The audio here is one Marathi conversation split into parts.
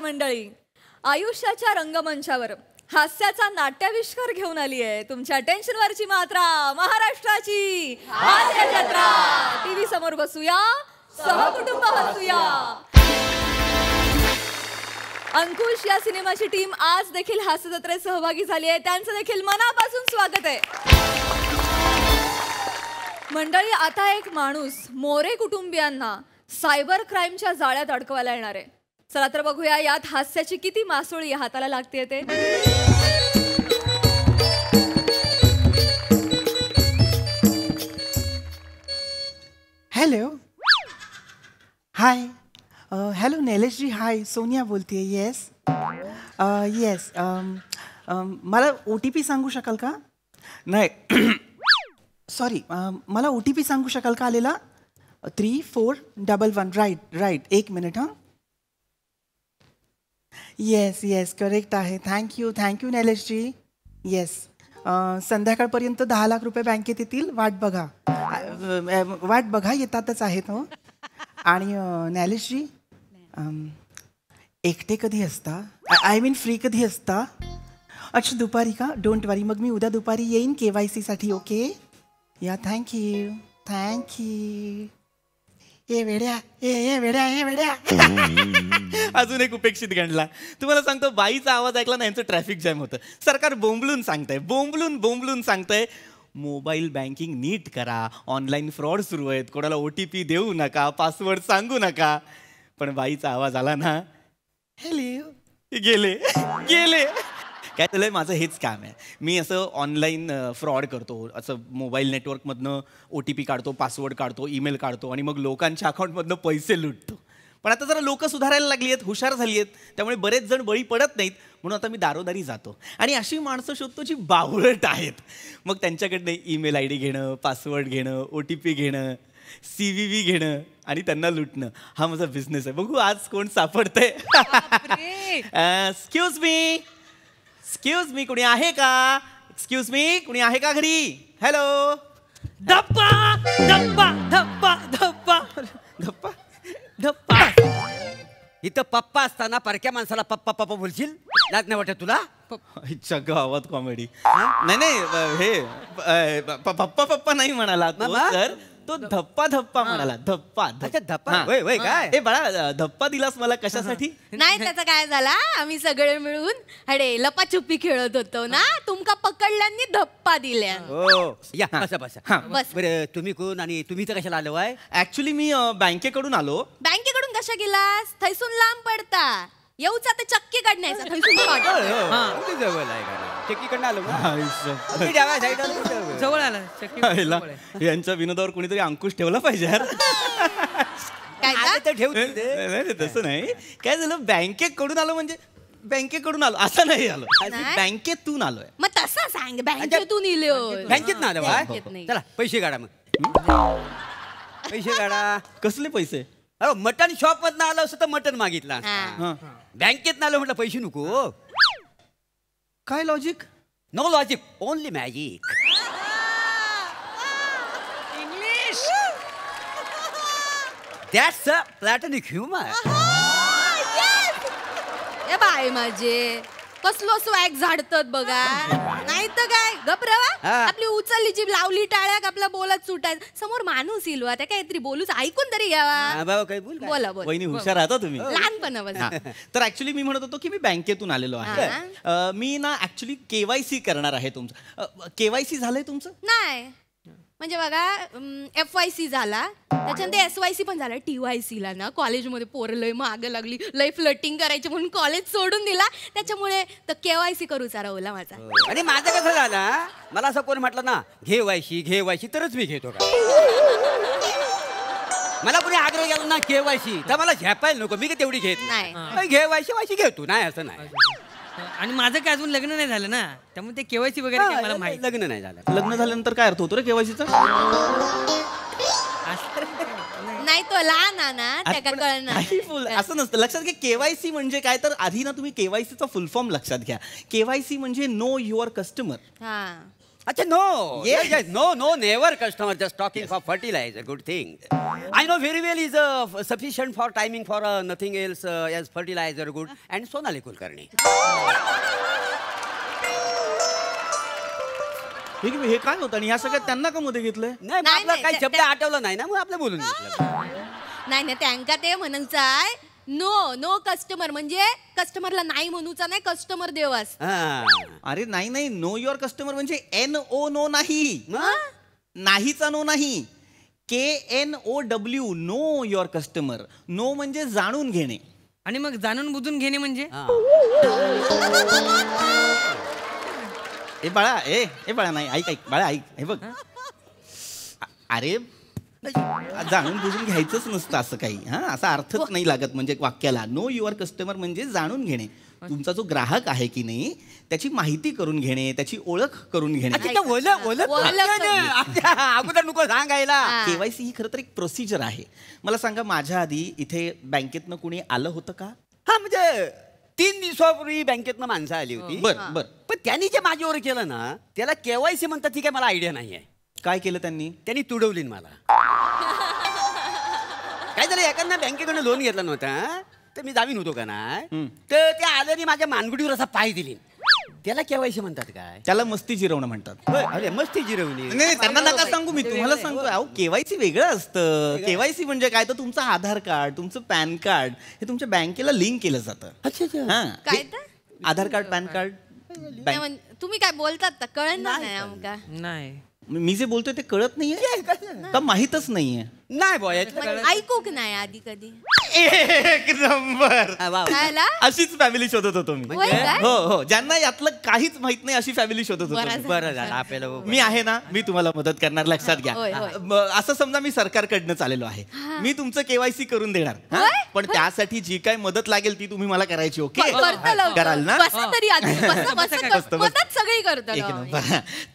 मंडळी, आयुष्याच्या रंगमंचावर हास्याचा नाट्याविष्कार घेऊन आली आहे तुमच्या टेन्शनवरची मात्रा, महाराष्ट्राची हास्य जत्रा. टीव्ही समोर बसूया, सहकुटुंब हसूया. अंकुश या सिनेमाची टीम आज देखील हास्य जत्रेत सहभागी झाली आहे. त्यांचं देखील मनापासून स्वागत आहे. मंडळी, आता एक माणूस मोरे कुटुंबियांना सायबर क्राईमच्या जाळ्यात अडकवायला येणार आहे. चला तर बघूया यात हास्याची किती मासोळी हाताला लागते ते. हॅलो, हाय, हॅलो नैलेश जी, हाय, सोनिया बोलते. येस येस, मला OTP सांगू शकाल का? नाही सॉरी, मला OTP सांगू शकाल का आलेला? 3411. राईट, एक मिनिट. हां, येस करेक्ट आहे. थँक्यू नैलेश जी. येस, संध्याकाळपर्यंत 10 लाख रुपये बँकेत येतील. वाट बघा, येतातच आहेत. हो, आणि नैलेश जी, एकटे कधी असता? आय मीन फ्री कधी असता? अच्छा, दुपारी का? डोंट वरी, मग मी उद्या दुपारी येईन KYC साठी. ओके, या, थँक्यू. ए वेड्या. अजून एक उपेक्षित गणला. तुम्हाला सांगतो, बाईचा आवाज ऐकला ना, यांचं ट्रॅफिक जॅम होतं. सरकार बोंबलून सांगतंय मोबाईल बँकिंग नीट करा, ऑनलाईन फ्रॉड सुरू आहेत, कोणाला OTP देऊ नका, पासवर्ड सांगू नका. पण बाईचा आवाज आला ना, हॅलो, गेले. काय झालंय, माझं हेच काम आहे. मी असं ऑनलाईन फ्रॉड करतो. असं मोबाईल नेटवर्कमधनं OTP काढतो, पासवर्ड काढतो, ईमेल काढतो आणि मग लोकांच्या अकाउंटमधनं पैसे लुटतो. पण आता जरा लोक सुधारायला लागली आहेत, हुशार झाली आहेत, त्यामुळे बरेच जण बळी पडत नाहीत. म्हणून आता मी दारोदारी जातो आणि अशी माणसं शोधतो जी बावळट आहेत. मग त्यांच्याकडनं ईमेल ID घेणं, पासवर्ड घेणं, OTP घेणं, CVV घेणं आणि त्यांना लुटणं, हा माझा बिझनेस आहे. बघू आज कोण सापडतंय. एक्सक्यूज मी, कोणी आहे का? एक्सक्यूज मी, कोणी आहे का घरी? हॅलो. धप्पा धप्पा धप्पा धप्पा धप्पा धप्पा. इथं पप्पा असताना परक्या माणसाला पप्पा पप्पा बोलशील? लाज नाही वाटत तुला? इच्छा गावात कॉमेडी. नाही, हे पप्पा नाही म्हणाला तो, सर. तो धप्पा म्हणाला. धप्पा. वय काय? ए बाळा, धप्पा दिलास मला कशासाठी? नाही, त्याचं काय झाला, आम्ही सगळे मिळून लपाछुपी खेळत होतो ना, तुमका पकडल्यांनी धप्पा दिल्या. हो, या बसा. बरं, तुम्ही कोण आणि तुम्ही तर कशाला आलो आहे? ऍक्च्युली मी बँकेकडून आलो. बँकेकडून कशा गेलास? थैसून लांब पडता. येऊचा तर चक्की काढण्याचा. थैसून चक्कीकडनं आलो जवळ आला. यांच्या विनोदावर कोणीतरी अंकुश ठेवला पाहिजे यार. काय ठेव. तसं नाही. काय झालं, बँकेकडून आलो म्हणजे बँकेकडून आलो असं नाही आलो, बँकेतून आलोय. मग तसं सांग, बँकेतून इलो. बँकेत ना आलो. चला पैसे काढा. मग पैसे काढा. कसले पैसे? अरे मटन शॉप मधनं आलो असं तर मटन मागितला. बँकेत ना आलो म्हटलं पैसे नको. काय logic? No logic, only magic. English. That's a platonic humour. ए बाय माझे, कसलो स्वॅग झाडतात बघा. नाही तर काय, गपरावा. आपली उचलली जीभ, लावली टाळ्याक, आपला बोलत सुटायचं. समोर माणूस इलवा, त्या काहीतरी बोलूच, ऐकून तरी घ्यावा. बोला. वहिनी हुशार राहता तुम्ही लहानपणापासून. तर ऍक्च्युली मी म्हणत होतो की मी बँकेतून आलेलो आहे. मी ना ऍक्च्युली KYC करणार आहे तुमचं. KYC झालंय तुमचं? नाही, म्हणजे बघा, FYC झाला, त्याच्यानंतर SYC पण झाला. TYC ला ना कॉलेजमध्ये पोरं लय मागं लागली, लय फ्लटिंग करायची म्हणून कॉलेज सोडून दिला. त्याच्यामुळे तर KYC करू चालवला माझा. आणि माझं कसं झालं, मला असं कोण म्हटलं ना घे वायसी तरच मी घेतो का. मला कोणी आग्रह केला ना KYC तर मला झेपायला नको, मी का तेवढी घेत नाही. घे वायसी घेतो, नाही असं नाही. आणि माझं काय अजून लग्न नाही झालं ना, त्यामुळे ते KYC वगैरे काय मला माहिती. लग्न नाही झालं. लग्न झाल्यानंतर काय अर्थ होतो रे KYCचा? नाही, तो लहान ना, त्या कळणार. असं नसतं. लक्षात घ्या, KYC म्हणजे काय, तर आधी ना तुम्ही KYCचा फुल फॉर्म लक्षात घ्या. KYC म्हणजे नो युअर कस्टमर. अच्छा no Yes. No never customer just talking for fertiliser good thing I know very well is sufficient for timing for nothing else as fertiliser good and Sonali Kulkarni. हे काय होतं आणि या सगळ्यात त्यांना का मध्ये घेतलंय? नाही नाही, आपला नाही, काही शब्द त्या- आठवला नाही ना मग आपलं बोलून घेतलं. नाही त्यांका ते म्हणायचं आहे नो कस्टमर म्हणजे कस्टमरला नाही म्हणूचा नाही कस्टमर देव असत. अरे नाही नो युअर कस्टमर म्हणजे NO नो नाही, नाहीचा नो नाही, KNOW know your customer. Know म्हणजे जाणून घेणे. आणि मग जाणून बुजून घेणे म्हणजे ए बाळा ए बाळा नाही ऐक बाळा ऐक हे बघ अरे जाणून बुजून घ्यायचंच नसतं असं काही. असा अर्थच नाही लागत म्हणजे वाक्याला. नो युअर कस्टमर म्हणजे जाणून घेणे. तुमचा जो ग्राहक आहे की नाही त्याची माहिती करून घेणे, त्याची ओळख करून घेणे. अगोदर नको सांगायला. KYC ही खरं तर एक प्रोसिजर आहे. मला सांगा माझ्या आधी इथे बँकेतनं कुणी आलं होतं का? हा म्हणजे 3 दिवसापूर्वी बँकेतनं माणसं आली होती. बर पण त्यांनी जे माझ्यावर केलं ना त्याला KYC म्हणतात ती काय मला आयडिया नाहीये. काय केलं त्यांनी तुडवली मला. काय झालं एकांना बँकेकडनं लोन घेतला नव्हता तर मी जामीन होतो का नाही तर ते आल्याने माझ्या मानगुडीवर असा पाय दिली. त्याला KYC म्हणतात काय? त्याला मस्ती जिरवणं म्हणतात. अरे मस्ती जिरवली. नाही त्यांना नका सांगू, मी तुम्हाला सांगतो. अहो KYC वेगळं असतं. KYC म्हणजे काय तर तुमचं आधार कार्ड, तुमचं पॅन कार्ड हे तुमच्या बँकेला लिंक केलं जातं. काय तर? आधार कार्ड, पॅन कार्ड. तुम्ही काय बोलतात कळणार नाही आमका. नाही मी जे बोलतोय ते कळत नाहीये का माहीतच नाहीये? नाही बॉय ऐकूक नाही आधी कधी. एक नंबर. खायला अशीच फॅमिली शोधत होतो मी. होय काय? हो ज्यांना यातलं काहीच माहित नाही अशी फॅमिली शोधत बरं होतो. झालं. बरं झालं आपल्याला मी आहे ना, मी तुम्हाला मदत करणार, लक्षात घ्या. होय, होय. असं समजा मी सरकारकडनं चाललेलो आहे, मी तुमचं KYC करून देणार. पण त्यासाठी जी काय मदत लागेल ती तुम्ही मला करायची. ओके कराल ना? बसा तरी आधी मदत सगळी करतो. एक नंबर.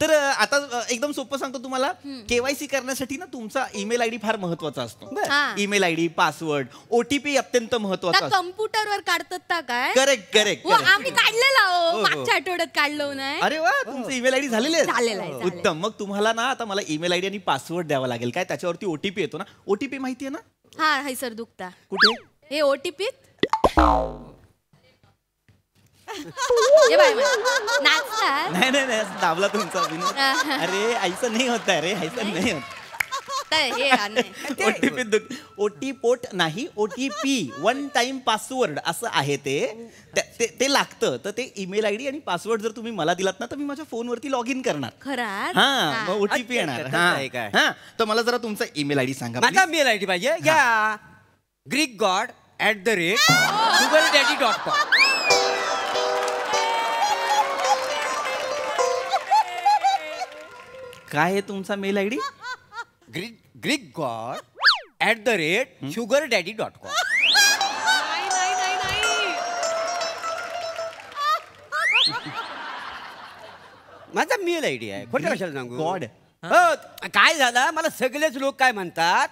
तर आता एकदम सोपं सांगतो तुम्हाला. KYC करण्यासाठी ना तुमचा ईमेल ID फार महत्वाचा असतो. ईमेल ID, पासवर्ड, OTP अत्यंत महत्वाचा असतो. कम्प्युटरवर काढतात काय? करेक्ट. आम्ही काढलेला मागच्या आठवड्यात काढलो नाही. अरे वा, तुमचं ईमेल ID झालेलं झालेलं आहे. उत्तम. मग तुम्हाला ना आता मला ईमेल ID आणि पासवर्ड द्यावा लागेल. काय त्याच्यावरती OTP येतो ना. OTP माहितीये ना? हा हाय सर दुखता कुठे? हे OTP नाचतात. नाही दाबला तुमचा अभिनय. अरे ऐसा नहीं होता रे, ऐसा नहीं होता. OTP नाही, OTP वन टाइम पासवर्ड असं आहे ते लागतं. तर ते ईमेल ID आणि पासवर्ड जर तुम्ही मला दिलात ना तर मी माझ्या फोनवरती लॉग इन करणार. खरंच? मग OTP येणार. तर मला जरा तुमचा ईमेल ID सांगा. माझा मेल ID पाहिजे घ्या. greekgod@sugardaddy.com. काय आहे तुमचा मेल ID? greekgod@sugardaddy.com. माझा मेल ID आहे. खोटं कशाला सांगू? गॉड. काय झालं मला सगळेच लोक काय म्हणतात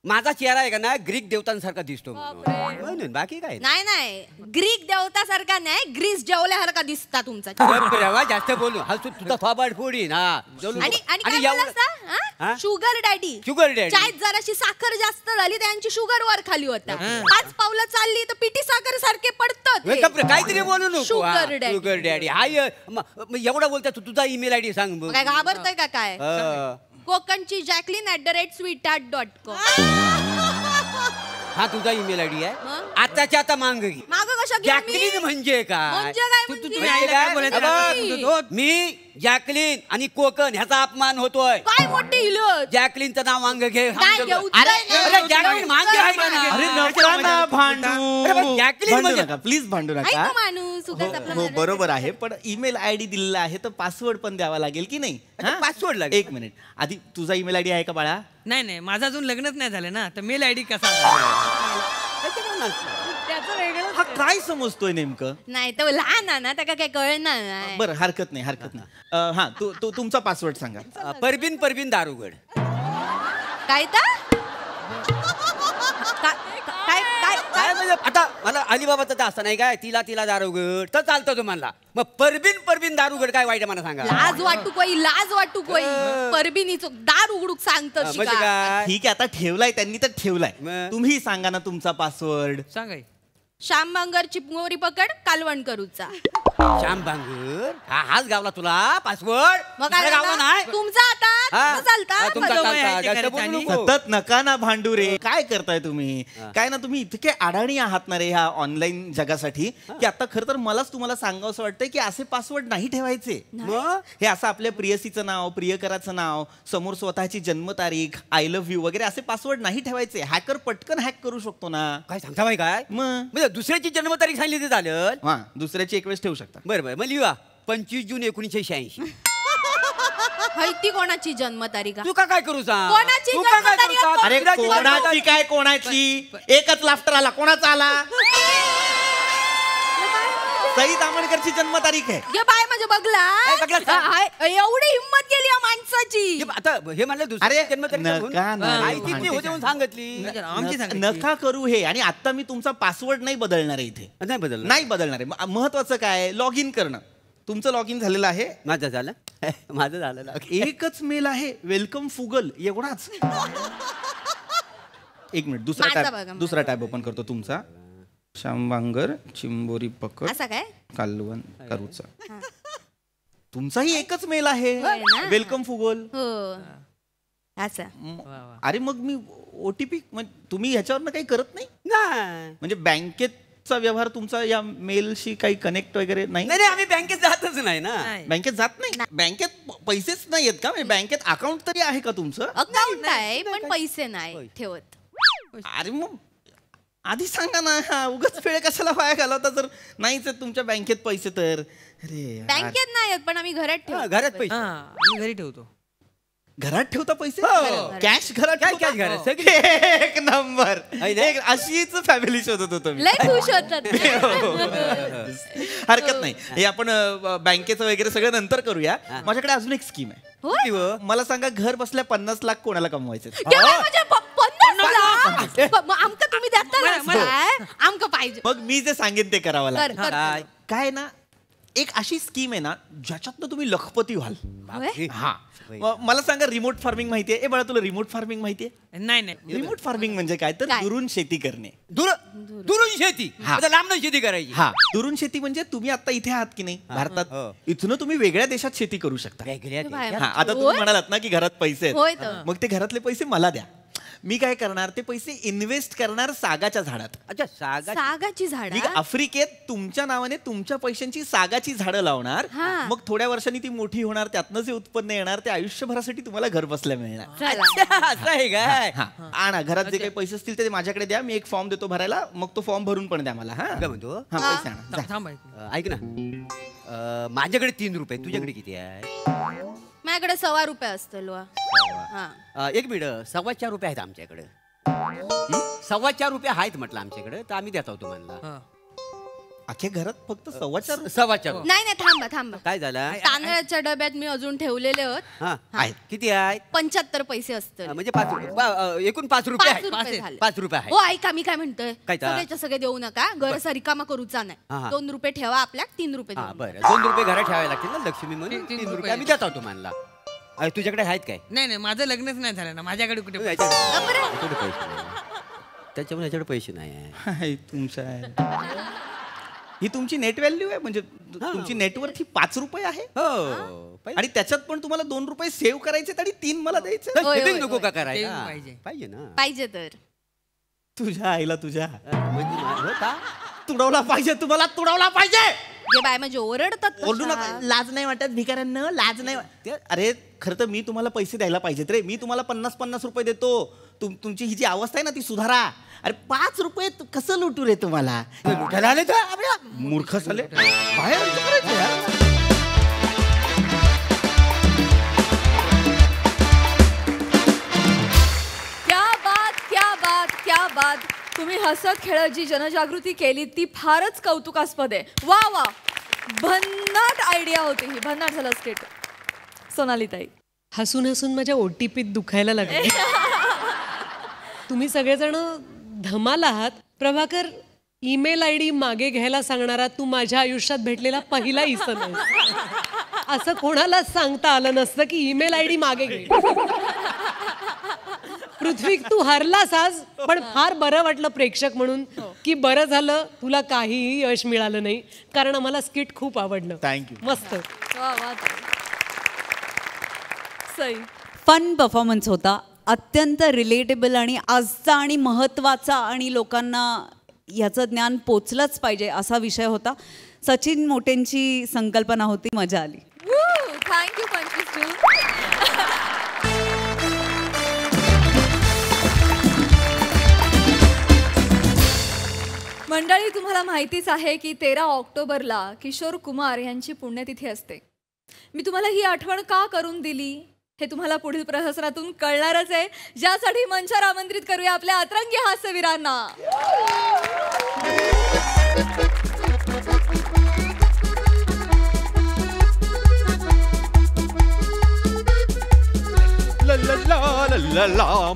माझा चेहरा आहे का ना ग्रीक देवतांसारखा दिसतो म्हणून. बाकी काय नाही ग्रीक देवता सारखा नाही, ग्रीस जेवल्यासारखा दिसता तुमचा. जास्त बोलू हलतो तुझा थोबाड फोडीन. Sugar daddy. शुगर डॅडी चायत जराशी साखर जास्त झाली त्यांची शुगर वर खाली होता. 5 पावलं चालली तर पिठी साखर सारखे पडतात. काहीतरी बोलू नको. Sugar daddy. शुगर डॅडी हाय एवढा बोलता तू तुझा ईमेल ID सांग. काय घाबरतोय का काय? कोकणची jacqueline@sweetheart.com. हा तुझा ईमेल ID आहे. आताच्या आता मांग घे. मागं कशा घेऊ मी? जॅकलीन म्हणजे काय? म्हणजे काय म्हणजे? मी जॅकलीन आणि कोकण ह्याचा अपमान होतोय. काय मोठी इलोच. जॅकलीनचं नाव मांग घे. काय घेऊ? अरे जॅकलीन मांग आहे का नाही? अरे नका ना भांडू. जॅकलीन भांडू म्हणजे- नका प्लीज, भांडू ऐक नका. माणूस उगाच आपला हो बरोबर आहे, पण ईमेल ID दिलेला आहे तर पासवर्ड पण द्यावा लागेल की नाही? पासवर्ड लागेल. एक मिनिट आधी तुझा ईमेल ID आहे का बाळा? नाही माझं अजून लग्नच नाही झालं ना, तर मेल ID कसा? त्याचं वेगळं. हा काय समजतोय नेमकं? नाही तर लहान आहे ना त्याला काय कळणार नाही. बरं हरकत नाही. हा तुमचा पासवर्ड सांगा. परबीन दारुगड. काय तर काय काय काय म्हणजे आता मला अलिबाबाचं तर असं नाही काय तिला दारुगड तर चालतं तुम्हाला मग परबीन दारुगड काय वाईट आहे मला सांगा लाज वाटू कोई परबिनीचो दार उघडूक सांगत म्हणजे काय ठीक आहे आता ठेवलाय त्यांनी तर ठेवलाय मग? तुम्ही सांगा ना तुमचा पासवर्ड. सांगाय श्याम बांगर चिपमोरी पकड कालवण करूचा. श्याम बांगर हाच गावला तुला पासवर्ड मग काय गावला झालं? नाही तुमचा आता हा. तुमचा चालता हा, तुमचा माझं चालता. वय आहे ते जास्त बोलू घरात नको. सतत नका ना भांडू रे. काय करताय तुम्ही काय ना तुम्ही इतके अडाणी आहात ना रे ह्या ऑनलाईन जगासाठी की आता खरं तर मलाच तुम्हाला सांगावं असं वाटतंय की असे पासवर्ड नाही ठेवायचे. मग हे असं आपल्या प्रियसीचं नाव प्रियकराचं नाव समोर स्वतःची जन्मतारीख आय लव्ह यू वगैरे असे पासवर्ड नाही ठेवायचे. हॅकर पटकन हॅक करू शकतो ना. काय सांगता बाई काय मग म्हणजे दुसऱ्याची जन्मतारीख सांगली ते झालं हा दुसऱ्याची एक वेळेस ठेवू शकता. बरं मग लिहा 25 जून 1986 हैती कोणाची जन्मतारीख तू काय करू सांग कोणाची तू काय जन्मतारीख करू सांग? अरे दुसऱ्याची कोणाची जन्मतारीख- काय कोणाची एकच लाफ्टर आला कोणाचा आला. सई दामणकरची जन्मतारीख आहे. ये बाय म्हणजे बघला काय बघला सांग? हाय, एवढी हिंमत केली या माणसाची. हे आता हे म्हणलं अरे, दुसऱ्याची जन्मतारीख सांगून? नका ना. माहितीच नाही होते म्हणून सांगितली आमची सांगायची. नका करू हे. आणि आता मी तुमचा पासवर्ड नाही बदलणार आहे इथे. नाही बदल नाही बदलणार आहे. महत्वाचं काय लॉग इन करणं. तुमचं लॉग इन झालेलं आहे. माझं झालं माझं झालं एकच मेल आहे वेलकम फुगल एवढाच. एक मिनिट माझा बघा, दुसरा टॅब ओपन करतो तुमचा. श्याम बांगर चिंबोरी पकड असा काय कालवण करूचा. तुमचाही एकच मेल आहे होय ना? वेलकम फुगल. हो असा अरे मग मी ओटीपी तुम्ही ह्याच्यावर काही करत नाही नाही म्हणजे बँकेतचा व्यवहार तुमचा या मेलशी काही कनेक्ट वगैरे नाही. नाही आम्ही बँकेत जातच नाही ना नाही. बँकेत जात नाही. बँकेत पैसेच नाही आहेत का म्हणजे बँकेत अकाउंट तरी आहे का तुमचं. अकाउंट आहे पण पैसे नाही ठेवत. अरे मग आधी सांगा ना उगाच वेळ कशाला वाया घालवता जर नाहीच आहेत तुमच्या बँकेत पैसे तर. अरे यार. बँकेत नाही आहेत पण आम्ही घरात हा, ठेवतो. घरात पैसे हा आम्ही घरी ठेवतो. घरात ठेवता पैसे हो. कॅश घरात काय ठेवता? कॅश घरात सगळी एक नंबर. आहे ना? एक अशीच फॅमिली शोधत होतो मी. लय खुश होतात. हरकत नाही. हे आपण बँकेचं वगैरे सगळं नंतर करूया. माझ्याकडे अजून एक स्कीम आहे. किती व? मला सांगा घर बसल्या 50 लाख कोणाला कमवायचे. क्या बाय म्हणजे 50 लाख? मग आमका तुम्ही देता काय आमका पाहिजे. मग मी जे सांगेन ते करावं कर लागेल. कर काय? काय ना एक अशी स्कीम आहे ना ज्याच्यातनं तुम्ही लखपती व्हाल. होय? हा मला सांगा रिमोट फार्मिंग माहितीये. ए बाळा तुला रिमोट फार्मिंग माहितीये. नाही रिमोट फार्मिंग म्हणजे काय तर काय? दुरून शेती करणे. दुरून शेती हा. आता लांब शेती करायची हा दुरून शेती म्हणजे तुम्ही आता इथे आहात की नाही भारतात हो. इथून तुम्ही वेगळ्या देशात शेती करू शकता. वेगळ्या बाय. देशात. हा आता तुम्ही होय? म्हणालात ना की घरात पैसे होय आहेत तर. मग ते घरातले पैसे मला द्या. मी काय करणार ते पैसे इन्व्हेस्ट करणार सागाच्या झाडात. अच्छा सागा सागाची झाड मी आफ्रिकेत तुमच्या नावाने तुमच्या पैशांची सागाची झाडं लावणार. हा. मग थोड्या वर्षांनी ती मोठी होणार त्यातनं जे उत्पन्न येणार ते आयुष्यभरासाठी तुम्हाला घर बसल्या मिळणार. असं आहे काय हा आणा घरात जे काही पैसे असतील ते माझ्याकडे द्या. मी एक फॉर्म देतो भरायला मग तो फॉर्म भरून पण द्या मला. हा काय म्हणतो हा पैसे आणा जा. थांब ऐक ना माझ्याकडे 3 रुपये तुझ्याकडे किती आहे माझ्याकडे ₹1.25 असतो. हा एक मिनिट 4.25 रुपये आहेत आमच्याकडे 4.25 रुपये आहेत म्हटलं आमच्याकडे तर आम्ही देत आहोत म्हणला अख्ख्या घरात फक्त 4.25 4.25 नाही नाही थांबा काय झालं तांदळाच्या डब्यात मी अजून ठेवलेले होत हा आहेत. किती आहेत 75 पैसे असतात. म्हणजे 5 रुपये एकूण 5 रुपये 5 आहेत रुपये झाले. 5 रुपये आहेत हो ऐका मी काय म्हणतोय काय तर? सगळ्याच्या सगळे देऊ नका घर असा रिकामा करूचा हा, नाही. हा. 2 रुपये ठेवा आपल्या 3 रुपये हा देऊन बरं 2 रुपये घरात ठेवायला लागतील ना लक्ष्मी म्हणून 3 3 रुपये रुपये. आम्ही देत आहोत तुम्हाला तुझ्याकडे आहेत काय नाही माझं लग्नच नाही झालं ना माझ्याकडे कुठे याच्याकडे पैसे नाही. त्याच्यामुळे याच्याकडे पैसे नाही आहे हाय, तुमच्या ही तुमची नेट व्हॅल्यू आहे म्हणजे तुमची नेटवर्थ ही 5 रुपये आहे. हो आणि त्याच्यात पण तुम्हाला 2 रुपये सेव्ह करायचे आणि 3 मला द्यायचे. होय, सेविंग होय, नको का Saving करायला पाहिजे. पाहिजे ना पाहिजे तर तुझ्या आईला तुझ्या म्हणजे हो का? तुडवला पाहिजे तुम्हाला तुडवला पाहिजे. जे बाय म्हणजे ओरडतात ओरडू कशा. नका. लाज नाही वाटत भिकाऱ्यांना लाज नाही अरे खरं तर मी तुम्हाला पैसे द्यायला पाहिजेत रे. मी तुम्हाला 50-50 रुपये देतो. तुमची ही जी अवस्था आहे ना ती सुधारा. अरे 5 रुपये कसं लुटू रे तुम्हाला. लुटायला आले तर आपल्या मूर्ख झाले बाहेर असं करायचं यार. क्या बात तुम्ही हसत खेळत जी जनजागृती केली ती फारच कौतुकास्पद आहे. वा वा भन्नाट आयडिया होती ही. भन्नाट झालं स्टेट. सोनाली ताई हसून हसून माझ्या ओटीपीत दुखायला लागले. तुम्ही सगळेजण धमाल आहात. प्रभाकर, ईमेल ID मागे घ्यायला सांगणारा तू माझ्या आयुष्यात भेटलेला पहिला इसम आहे. असं कोणालाच सांगता आलं नसतं की ईमेल ID मागे घे. पृथ्वी, तू हरलास आज, पण फार बरं वाटलं प्रेक्षक म्हणून की बरं झालं तुला काहीही यश मिळालं नाही, कारण आम्हाला स्किट खूप आवडलं. थँक्यू. मस्त. वा वा. सई. फन परफॉर्मन्स होता, अत्यंत रिलेटेबल आणि आजचा आणि महत्त्वाचा आणि लोकांना ह्याचं ज्ञान पोचलंच पाहिजे असा विषय होता. सचिन मोटेंची संकल्पना होती, मजा आली. थँक्यू 25. मंडळी, तुम्हाला माहितीच आहे की 13 ऑक्टोबरला किशोर कुमार यांची पुण्यतिथी असते. मी तुम्हाला ही आठवण का करून दिली हे तुम्हाला पुढील प्रहसनातून कळणारच आहे, ज्यासाठी मंचावर आमंत्रित करूया आपल्या अतरंगी हास्यवीरांना.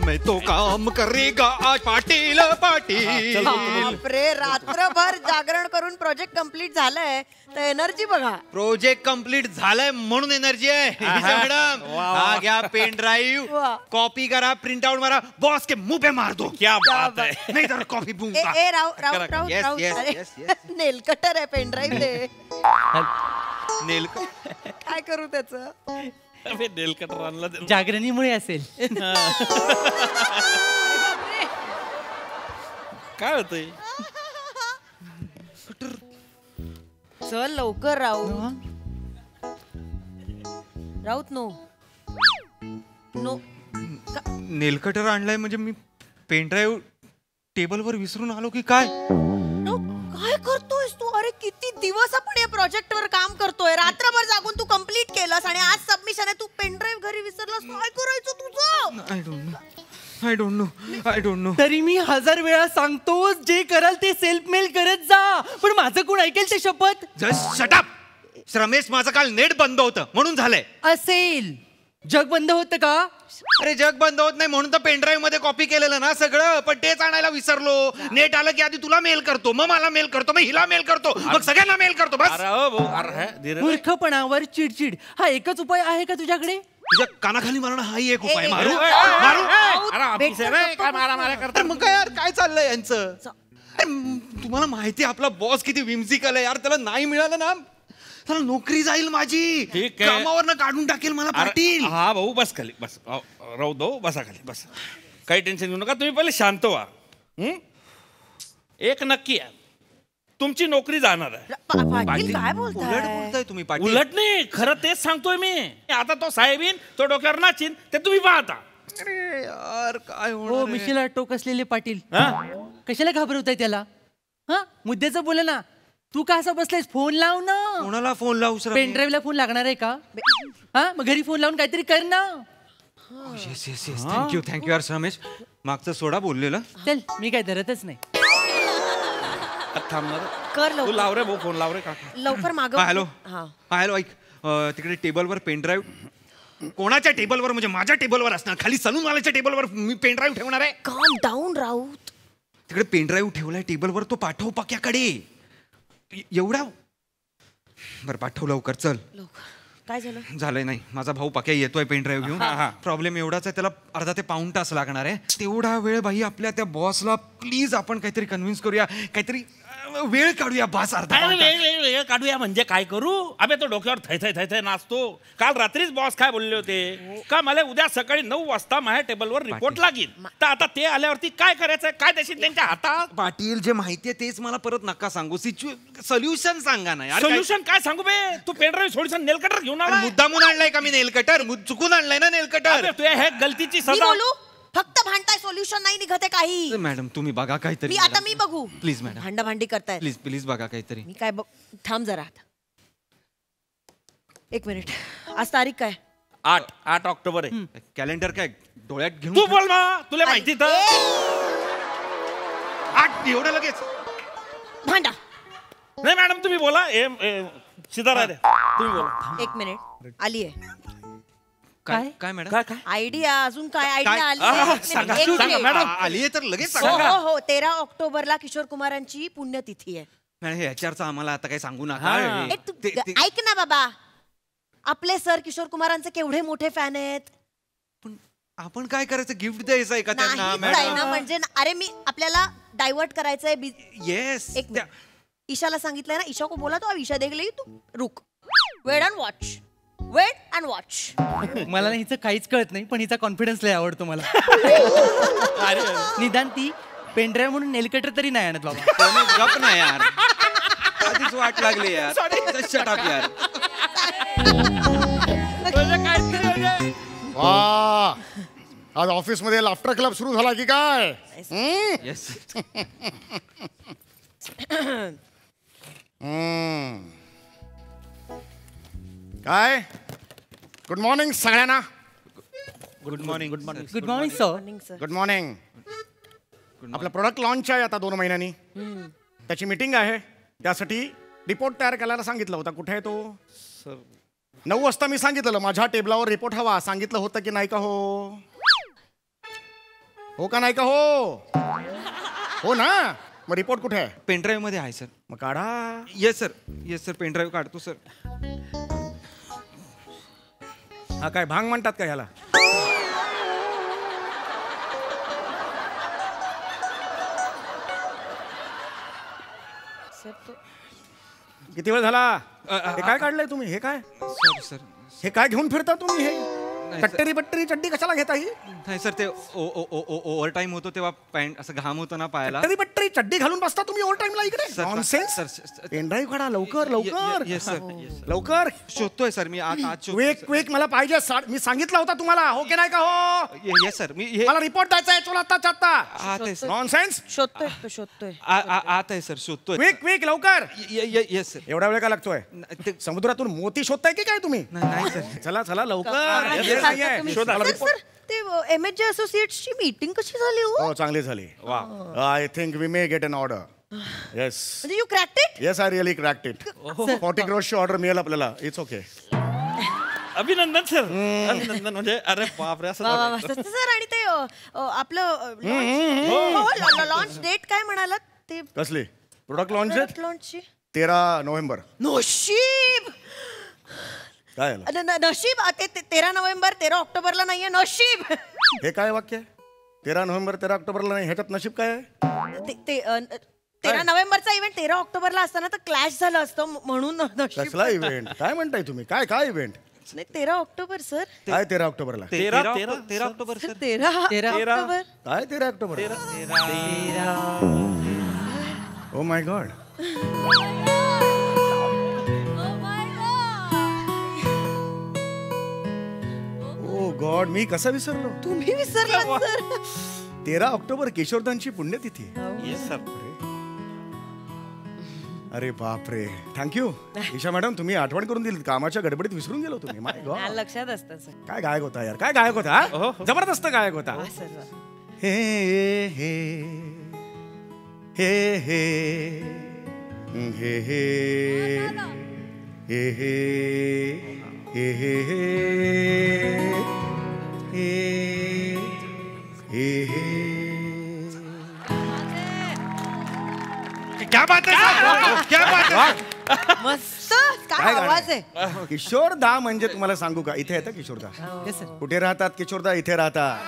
मैं तो काम करेगा आज पाटील पाटील. बापरे, रात्रभर जागरण करून प्रोजेक्ट कंप्लीट झालंय तर एनर्जी बघा. प्रोजेक्ट कंप्लीट झालंय म्हणून एनर्जी आहे. मॅडम, हा घ्या पेन ड्राईव्ह, वाह. कॉपी करा, प्रिंट आउट मारा, बॉस के मुंह पे मार दो. क्या बात है. नहीं तर कॉपी दूंगा. ए राऊत नेल कटर आहे, पेन ड्राईव्ह दे. नेल काय करू त्याचं. नेल कटर आणला. जागरणीमुळे असेल. काय होतंय. चल लवकर Raut. Raut no no. Nail cutter आणलाय म्हणजे मी पेन ड्राईव्ह टेबलवर विसरून आलो की काय. काय करतोयस तू. अरे किती दिवस आपण या प्रोजेक्ट वर काम करतोय, रात्रभर जागून तू कंप्लीट केलंस आणि आज सबमिशन आहे, तू पेन ड्राईव्ह घरी विसरलास. काय करायचं तुझं. I don't know. तरी मी 1000 वेळा सांगतो, जे कराल ते सेल्फ मेल करत जा, पण माझं कोण ऐकेल ते शपथ. Just shut up. रमेश, माझं काल नेट बंद होतं म्हणून झालंय. असेल. जग बंद होतं का. अरे जग बंद होत नाही म्हणून तर पेनड्राईव्ह मध्ये कॉपी केलेलं ना सगळं, पण तेच आणायला विसरलो. नेट आलं की आधी तुला मेल करतो, मग मला मेल करतो, मग हिला मेल करतो, मग सगळ्यांना मेल करतो. बस. मूर्खपणावर चिडचिड हा एकच उपाय आहे का तुझ्याकडे. तुझ्या कानाखाली मारणं हाही एक उपाय. मारू मग काय यार, काय चाललंय यांचं. तुम्हाला माहिती आपला बॉस किती विम्सिकल आहे यार. त्याला नाही मिळालं ना, त्याला नोकरी जाईल माझी, कामावरनं काढून टाकेल मला पाटील. हा भाऊ, बस खाली बस. राहू दो, बसा खाली बस. काही टेन्शन घेऊ नका, तुम्ही पहिले शांत व्हा. एक नक्की आहे, तुमची नोकरी जाणार आहे. पाटील काय बोलताय तुम्ही पाटील. उलट नाही, खरं तेच सांगतोय मी. आता तो साहेब येईन, तो डोक्यावर नाचीन, ते तुम्ही पाहता. अरे यार काय हो, मिशीला टोक असलेले पाटील कशाला घाबरवताय त्याला. हा, मुद्द्याचं बोला ना. तू का असं बसलायस. फोन लाव ना. कोणाला फोन लावू. पेनड्राईव्हला फोन लागणार आहे का. हा, मग घरी फोन लावून काहीतरी कर ना. येस थँक्यू यार रमेश. मागचं सोडा बोललेलं. चल, मी काय धरतच नाही. कर तू लाव रे भाऊ, फोन लाव रे. लवकर माग. हॅलो ऐक, तिकडे टेबलवर पेनड्राईव्ह कोणाच्या टेबलवर म्हणजे माझ्या टेबलवर असणार. खाली सलूनवाल्याच्या टेबलवर मी पेनड्राईव्ह ठेवणार आहे. काम डाऊन राऊत. तिकडे पेनड्राईव्ह ठेवलाय टेबलवर, तो पाठव पक्याकडे. एवढा बरं पाठव लवकर. चल. काय झालं. झालंय नाही, माझा भाऊ पक्या येतोय पेनड्राईव्ह घेऊन. प्रॉब्लेम एवढाच आहे, त्याला अर्धा ते पाऊण तास लागणार आहे. तेवढा वेळ भाई आपल्या त्या बॉसला प्लीज आपण काहीतरी कन्व्हिन्स करूया, काहीतरी वेळ काढूया. बस अर्धा वेळ काढूया म्हणजे काय करू. अबे तो डोक्यावर थै थै थै नाचतो. काल रात्रीच बॉस काय बोलले होते का, मला उद्या सकाळी 9 वाजता माझ्या टेबलवर रिपोर्ट लागेल. तर आता ते आल्यावरती काय करायचं, काय देशील त्यांच्या हातात. पाटील, जे माहितीये तेच मला परत नका सांगू. सोल्युशन सांगा ना यार. सोल्युशन काय सांगू बे. तू पेनड्राईव्ह सोल्युशन नेल कटर घेऊन आला. मुद्दामून आणलाय का मी नेल कटर. चुकून आणलाय ना नेल कटर. तुझ्या हे गलतीची मी बोलू. फक्त भांडताय, सोल्युशन नाही निघत आहे काही. मॅडम तुम्ही बघा काहीतरी. मी बघू. Please madam. भांडाभांडी करताय. प्लीज बघा काहीतरी. मी काय थांब जरा. 1 मिनिट. आज तारीख काय. 8 ऑक्टोबर आहे. कॅलेंडर काय डोळ्यात घेऊन तू बोल ना, तुला माहिती तर. 8 एवढं लगेच भांडा. नाही मॅडम तुम्ही बोला. सितारा तुम्ही बोला. 1 मिनिट आली आहे. काय मॅडम? काय काय आयडिया अजून काय काय? आयडिया आली सांगा, एक सांगा, मिनिट. मॅडम. आली आहे तर लगेच हो सांगा. हो हो 13 ऑक्टोबरला किशोर कुमारांची पुण्यतिथी आहे. मॅडम हे HRचं आम्हाला आता काही सांगू नका. हा. ए, तू ऐक ना बाबा, आपले सर किशोर कुमारांचे केवढे मोठे फॅन आहेत. पण आपण काय करायचं? गिफ्ट द्यायचं आहे का त्यांना नाही मॅडम? ना, म्हणजे अरे मी आपल्याला डायव्हर्ट करायचंय. येस. एक मिनिट. ईशाला सांगितलंय ना, ईशा को बोला तो ईशा देख लेगी तू रुक. Wait and watch, wait and watch. मला ना हिचं काहीच कळत नाही, पण हिचा कॉन्फिडन्स लय आवडतो मला. निदान ती पेनड्राईव्ह म्हणून नेलकटर तरी नाही आणत बाबा. गप नाही यार, आधीच वाट लागली यार. शट अप यार. वा, आज ऑफिस मध्ये लाफ्टर क्लब सुरू झाला की काय? येस. काय गुड मॉर्निंग सगळ्यांना. Good morning. Good morning. Good morning sir. Good morning. आपलं प्रोडक्ट लॉन्च आहे आता 2 महिन्यांनी. त्याची मीटिंग आहे, त्यासाठी रिपोर्ट तयार करायला सांगितलं होतं. कुठे आहे तो? 9 वाजता मी सांगितलं माझ्या टेबलावर रिपोर्ट हवा. सांगितलं होतं की नाही का? हो का नाही का? हो ना. मग रिपोर्ट कुठे आहे? पेनड्राईव्ह मध्ये आहे सर. मग काढा. Yes sir. Yes sir, pen drive काढतो सर. हा काय भांग म्हणतात का ह्याला? किती वेळ झाला? हे काय काढलंय तुम्ही? हे काय? Sorry sir. हे काय घेऊन फिरता तुम्ही? हे कट्टरी बट्टरी चड्डी कशाला घेता ही? नाही सर, ते ओव्हर टाइम होतो तेव्हा पॅन्ट असं घाम होतो ना पायाला. कट्टरी बट्टरी चड्डी घालून बसता तुम्ही ओव्हर टाइमला इकडे? Sir, nonsense. सर, पेनड्राईव्ह काढा लवकर लवकर. Yes sir. लवकर. शोधतोय सर मी आज क्विक क्विक मला पाहिजे. मी सांगितलं होता तुम्हाला. हो की नाही का? हो. Yes sir. मी हे मला रिपोर्ट द्यायचा आहे. चला आत्ताच्या आत्ता. आत आहे सर. नॉनसेन्स. शोधतोय. आत आहे सर, शोधतोय. क्विक क्विक लवकर. Yes sir. एवढा वेळ का लागतोय? समुद्रातून मोती शोधताय की काय तुम्ही? नाही सर. चला चला लवकर. शोधा. सर ते MHJ असोसिएट्सची मीटिंग कशी झाली हो? हो चांगली झाली. I think we may get an order. Yes. म्हणजे you cracked it? Yes, I really cracked it. 40 crores order मिळेल आपल्याला. It's okay. अभिनंदन सर. अभिनंदन. म्हणजे अरे बापरे, असं झालं. सर आणि ते आपलं लॉन्च डेट काय म्हणालात? ते कसली? प्रोडक्ट लॉन्च लॉन्चची 13 नोव्हेंबर. नशीब. काय नशीब. 13 नोव्हेंबर 13 ऑक्टोबरला नाहीये. नशीब. हे काय वाक्य? 13 नोव्हेंबर 13 ऑक्टोबरला नाही. ह्याच्यात नशीब काय आहे? 13 नोव्हेंबरचा इव्हेंट 13 ऑक्टोबरला असताना तर क्लॅश झालं असतं म्हणून नशीब. कसला इव्हेंट? काय म्हणताय तुम्ही? काय काय इव्हेंट? नाही 13 ऑक्टोबर सर. काय 13 ऑक्टोबरला? 13 ऑक्टोबर सर. 13 ऑक्टोबर. काय 13 October? Oh my god. Oh god, मी कसं विसरलो? तुम्ही विसरला सर. 13 ऑक्टोबर किशोरदांची पुण्यतिथी. Yes sir. अरे बापरे. थँक्यू ईशा मॅडम, तुम्ही आठवण करून दिली. कामाच्या गडबडीत विसरून गेलो तुम्ही. माय गॉड. लक्षात असतं सर. काय गायक होता यार. काय गायक होता. जबरदस्त गायक होता. हे हे हे हे हे हे हे हे हे. क्या बात आहे, क्या बात आहे. मस्त. काय आवाज आहे. किशोरदा म्हणजे तुम्हाला सांगू का? इथे येतं किशोरदा. कुठे राहतात किशोरदा? इथे राहतात.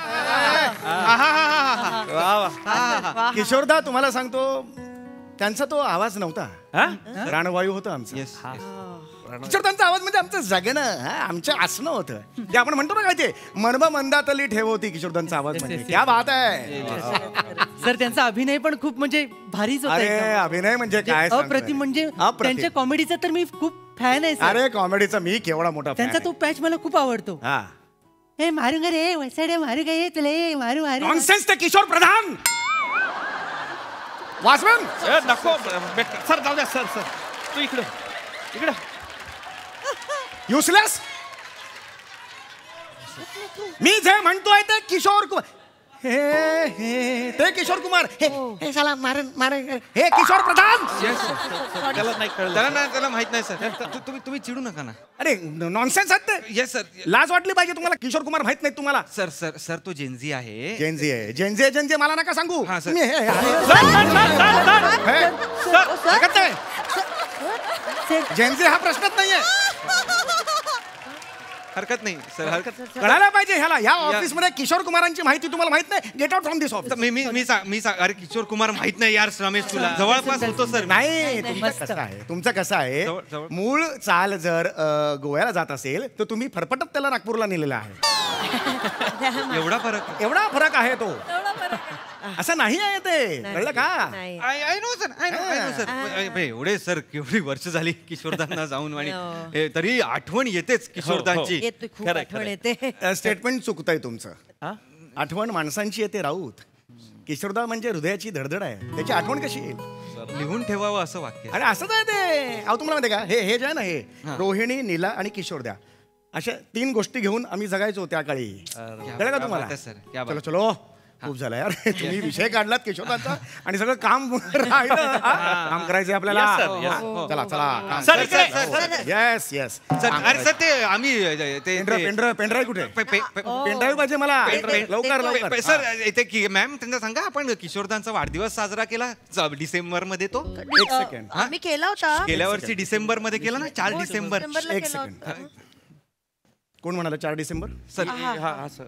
किशोरदा तुम्हाला सांगतो, त्यांचा तो आवाज नव्हता. प्राणवायू होता आमचा. किशोरदांचा आवाज म्हणजे आमचं जगणं, आमचं असणं होतं. ते आपण म्हणतो ना काय, ते मनब मंदातली ठेव होती किशोरदांचा आवाज म्हणजे. क्या बात आहे. सर त्यांचा अभिनय पण खूप म्हणजे भारीच होता. अरे अभिनय म्हणजे काय अप्रतिम. म्हणजे त्यांच्या कॉमेडीचा तर मी खूप फॅन आहे. अरे कॉमेडीचा मी केवढा मोठा त्यांचा तो पॅच मला खूप आवडतो. हे मारू रे वसाडे मारू काय तुला मारू मारू. नॉनसेन्स. ते किशोर प्रधान. वासवन नको सर, जाऊ द्या सर. सर तू इकडे इकडे. युसलेस. मी जे म्हणतोय ते किशोर कुमार. हे हे ते किशोर कुमार हे साला मारे हे किशोर प्रधान. त्याला माहित नाही सर. तुम्ही चिडू नका ना. अरे नॉनसेन्स आहेत ते. Yes sir. लाज वाटली पाहिजे तुम्हाला. किशोर कुमार माहित नाही तुम्हाला. सर सर सर तो जेनझी आहे. जेनझी मला नका सांगू. हा, सर. जेनझी हा प्रश्नच नाहीये. हरकत नाही सर. हरकत कळायला पाहिजे ह्याला. या ऑफिस मध्ये किशोर कुमारांची माहिती तुम्हाला माहित नाही. Get out from this office. मी अरे किशोर कुमार माहित नाही यार रमेश तुला. जवळपास होतो सर. नाही तुमचं कसं आहे मूळ चाल जर गोव्याला जात असेल तर तुम्ही फरफटत त्याला नागपूरला नेलेला आहे. एवढा फरक आहे तो. असं नाही आहे ते. कळलं का? I know sir. एवढे सर केवढी वर्ष झाली किशोरदांना जाऊन आणि तरी आठवण येतेच किशोरदांची. स्टेटमेंट चुकतंय तुमचं. आठवण माणसांची येते राऊत. किशोरदा म्हणजे हृदयाची धडधड आहे. त्याची आठवण कशी येईल? लिहून ठेवावं असं वाक्य. आणि असंच आहे ते. अहो तुम्हाला माहिती का हे जे आहे ना हे रोहिणी नीला आणि किशोरदा अशा 3 गोष्टी घेऊन आम्ही जगायचो त्या काळी. कळलं का तुम्हाला? चलो चलो खूप झालं यार. तुम्ही विषय काढलात किशोरदांचा आणि सगळं काम राहिलं. काम करायचंय आपल्याला. चला चला. Yes yes. अरे सर ते आम्ही पेनड्राईव्ह कुठे? पेनड्राईव्ह पाहिजे मला लवकर लवकर. सर इथे की मॅम त्यांना सांगा आपण किशोरदांचा वाढदिवस साजरा केला डिसेंबर मध्ये. तो एक सेकंड. आम्ही केला होता गेल्या वर्षी डिसेंबर मध्ये केला ना. 4 डिसेंबर. एक सेकंड. कोण म्हणाला 4 डिसेंबर? सर हा सर.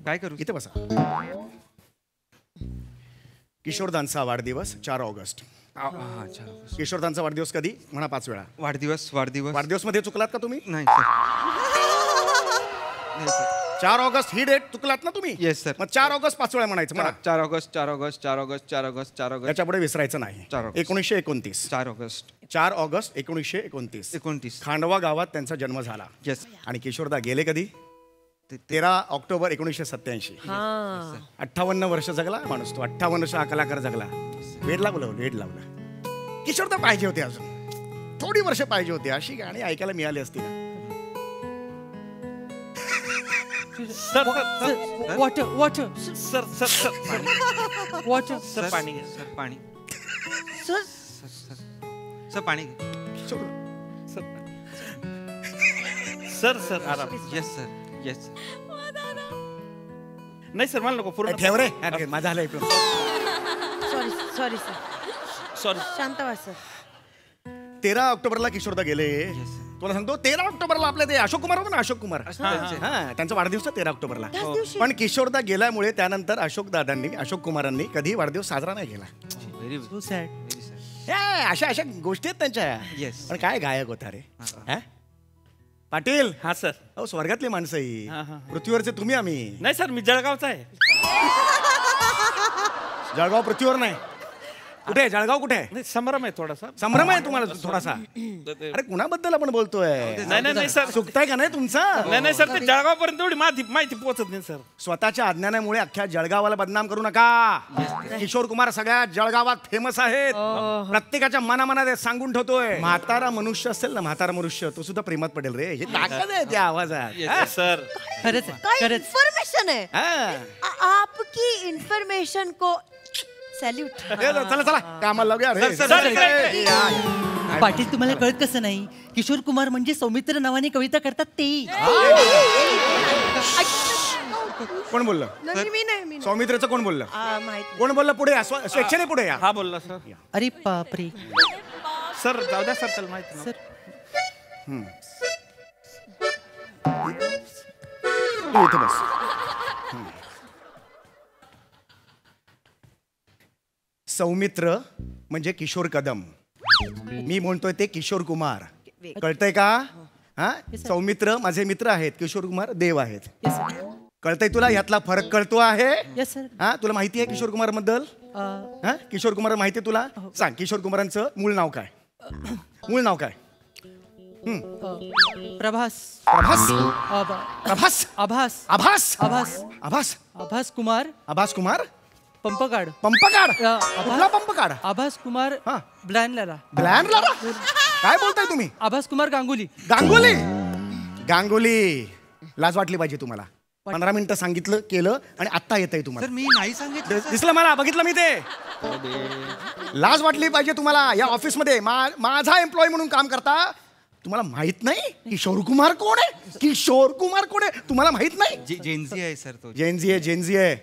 काय करू? इथे बसा. किशोरदांचा वाढदिवस 4 ऑगस्ट. किशोरदांचा वाढदिवस कधी म्हणा 5 वेळा. वाढदिवस मध्ये चुकलात का तुम्ही? नाही 4 ऑगस्ट ही डेट चुकलात ना तुम्ही? Yes sir. मग 4 ऑगस्ट 5 वेळा म्हणायचं म्हणा. 4 August 4 August 4 August 4 August 4 August. याच्या पुढे विसरायचं नाही. 1929. 4 ऑगस्ट 4 ऑगस्ट 1929. खांडवा गावात त्यांचा जन्म झाला. येस. आणि किशोरदा गेले कधी? 13 ऑक्टोबर 1987. 58 वर्ष जगला माणूस तो. 58 वर्ष हा कलाकार जगला. वेड लावला. किशोरदा पाहिजे होते अजून थोडी वर्ष पाहिजे होते. अशी गाणी ऐकायला मिळाली असती ना. Sir water water sir sir sir water sir पाणी सर पाणी सर सर पाणी. सर सर आराम. Yes sir yes. नाही सर मला नको पूर्ण ठेव रे. माझा आलं ऐकून. Sorry sir. सॉरी. शांत व्हा सर. 13 ऑक्टोबरला किशोरदा गेले. तुला सांगतो 13 ऑक्टोबरला आपले ते अशोक कुमार होते ना. अशोक कुमार त्यांचा वाढदिवस 13 ऑक्टोबरला. पण किशोरदा गेल्यामुळे त्यानंतर अशोक कुमारांनी कधी वाढदिवस साजरा नाही केला. So sad. अशा गोष्टी आहेत त्यांच्या. येस. पण काय गायक होता रे. पाटील. हा सर. अहो स्वर्गातली माणसं ही. पृथ्वीवरचे तुम्ही आम्ही. नाही सर मी जळगावचा आहे. जळगाव पृथ्वीवर नाही. कुठे आहे जळगाव? कुठे आहे? संभ्रम आहे थोडासा. संभ्रम आहे तुम्हाला थोडासा. अरे कुणाबद्दल आपण बोलतोय? नाही सर. चुकताय का नाही तुमचं? नाही सर ते जळगाव पर्यंत एवढी माहिती पोहोचत नाही सर. स्वतःच्या अज्ञानामुळे अख्ख्या जळगावाला बदनाम करू नका. किशोर कुमार सगळ्या जळगावात फेमस आहेत. प्रत्येकाच्या मनामनात सांगून ठेवतोय. म्हातारा मनुष्य असेल ना म्हातारा मनुष्य तो सुद्धा प्रेमात पडेल रे. हे ताकद आहे त्या आवाजात. सर खरंच काय इन्फॉर्मेशन है. आपकी इन्फॉर्मेशन को सॅल्यूट. चला कामाला लागूया. पाटील तुम्हाला कळत कसं नाही? किशोर कुमार म्हणजे सौमित्र नावाने कविता करतात ते. कोण बोललं? मी नाही. सौमित्रचं कोण बोललं? कोण बोललं? पुढे स्वेच्छेने पुढे या. हा बोलला सर. अरे बापरे. सर जाऊ द्या सर त्याला माहिती सर इथे बस. सौमित्र म्हणजे किशोर कदम. मी म्हणतोय ते किशोर कुमार. कळतंय का? हा सौमित्र माझे मित्र आहेत. किशोर कुमार देव आहेत. कळतंय तुला? यातला फरक कळतो आहे? हा तुला माहिती आहे किशोर कुमार बद्दल? हा किशोर कुमार माहिती आहे तुला? सांग किशोर कुमारांचं मूळ नाव काय? मूळ नाव काय? प्रभास. प्रभास. प्रभास. आभास. आभास. आभास. आभास. आभास कुमार. आभास कुमार. पंप काढ. कुठला पंप काढ? आभास कुमार ब्लॅन लाला. ब्लॅन लाला. काय बोलताय तुम्ही? आभास कुमार गांगुली. गांगुली. गांगुली, लाज वाटली पाहिजे तुम्हाला. 15 मिनिटं सांगितलं केलं आणि आत्ता येतंय तुम्हाला. सर मी नाही सांगितलं. दिसलं मला, बघितलं मी ते. लाज वाटली पाहिजे तुम्हाला. या ऑफिसमध्ये माझा एम्प्लॉई म्हणून काम करता. तुम्हाला माहित नाही किशोर कुमार कोण आहे? किशोर कुमार कोण आहे तुम्हाला माहित नाही? जेनझी आहे सर तो. जेनझी आहे.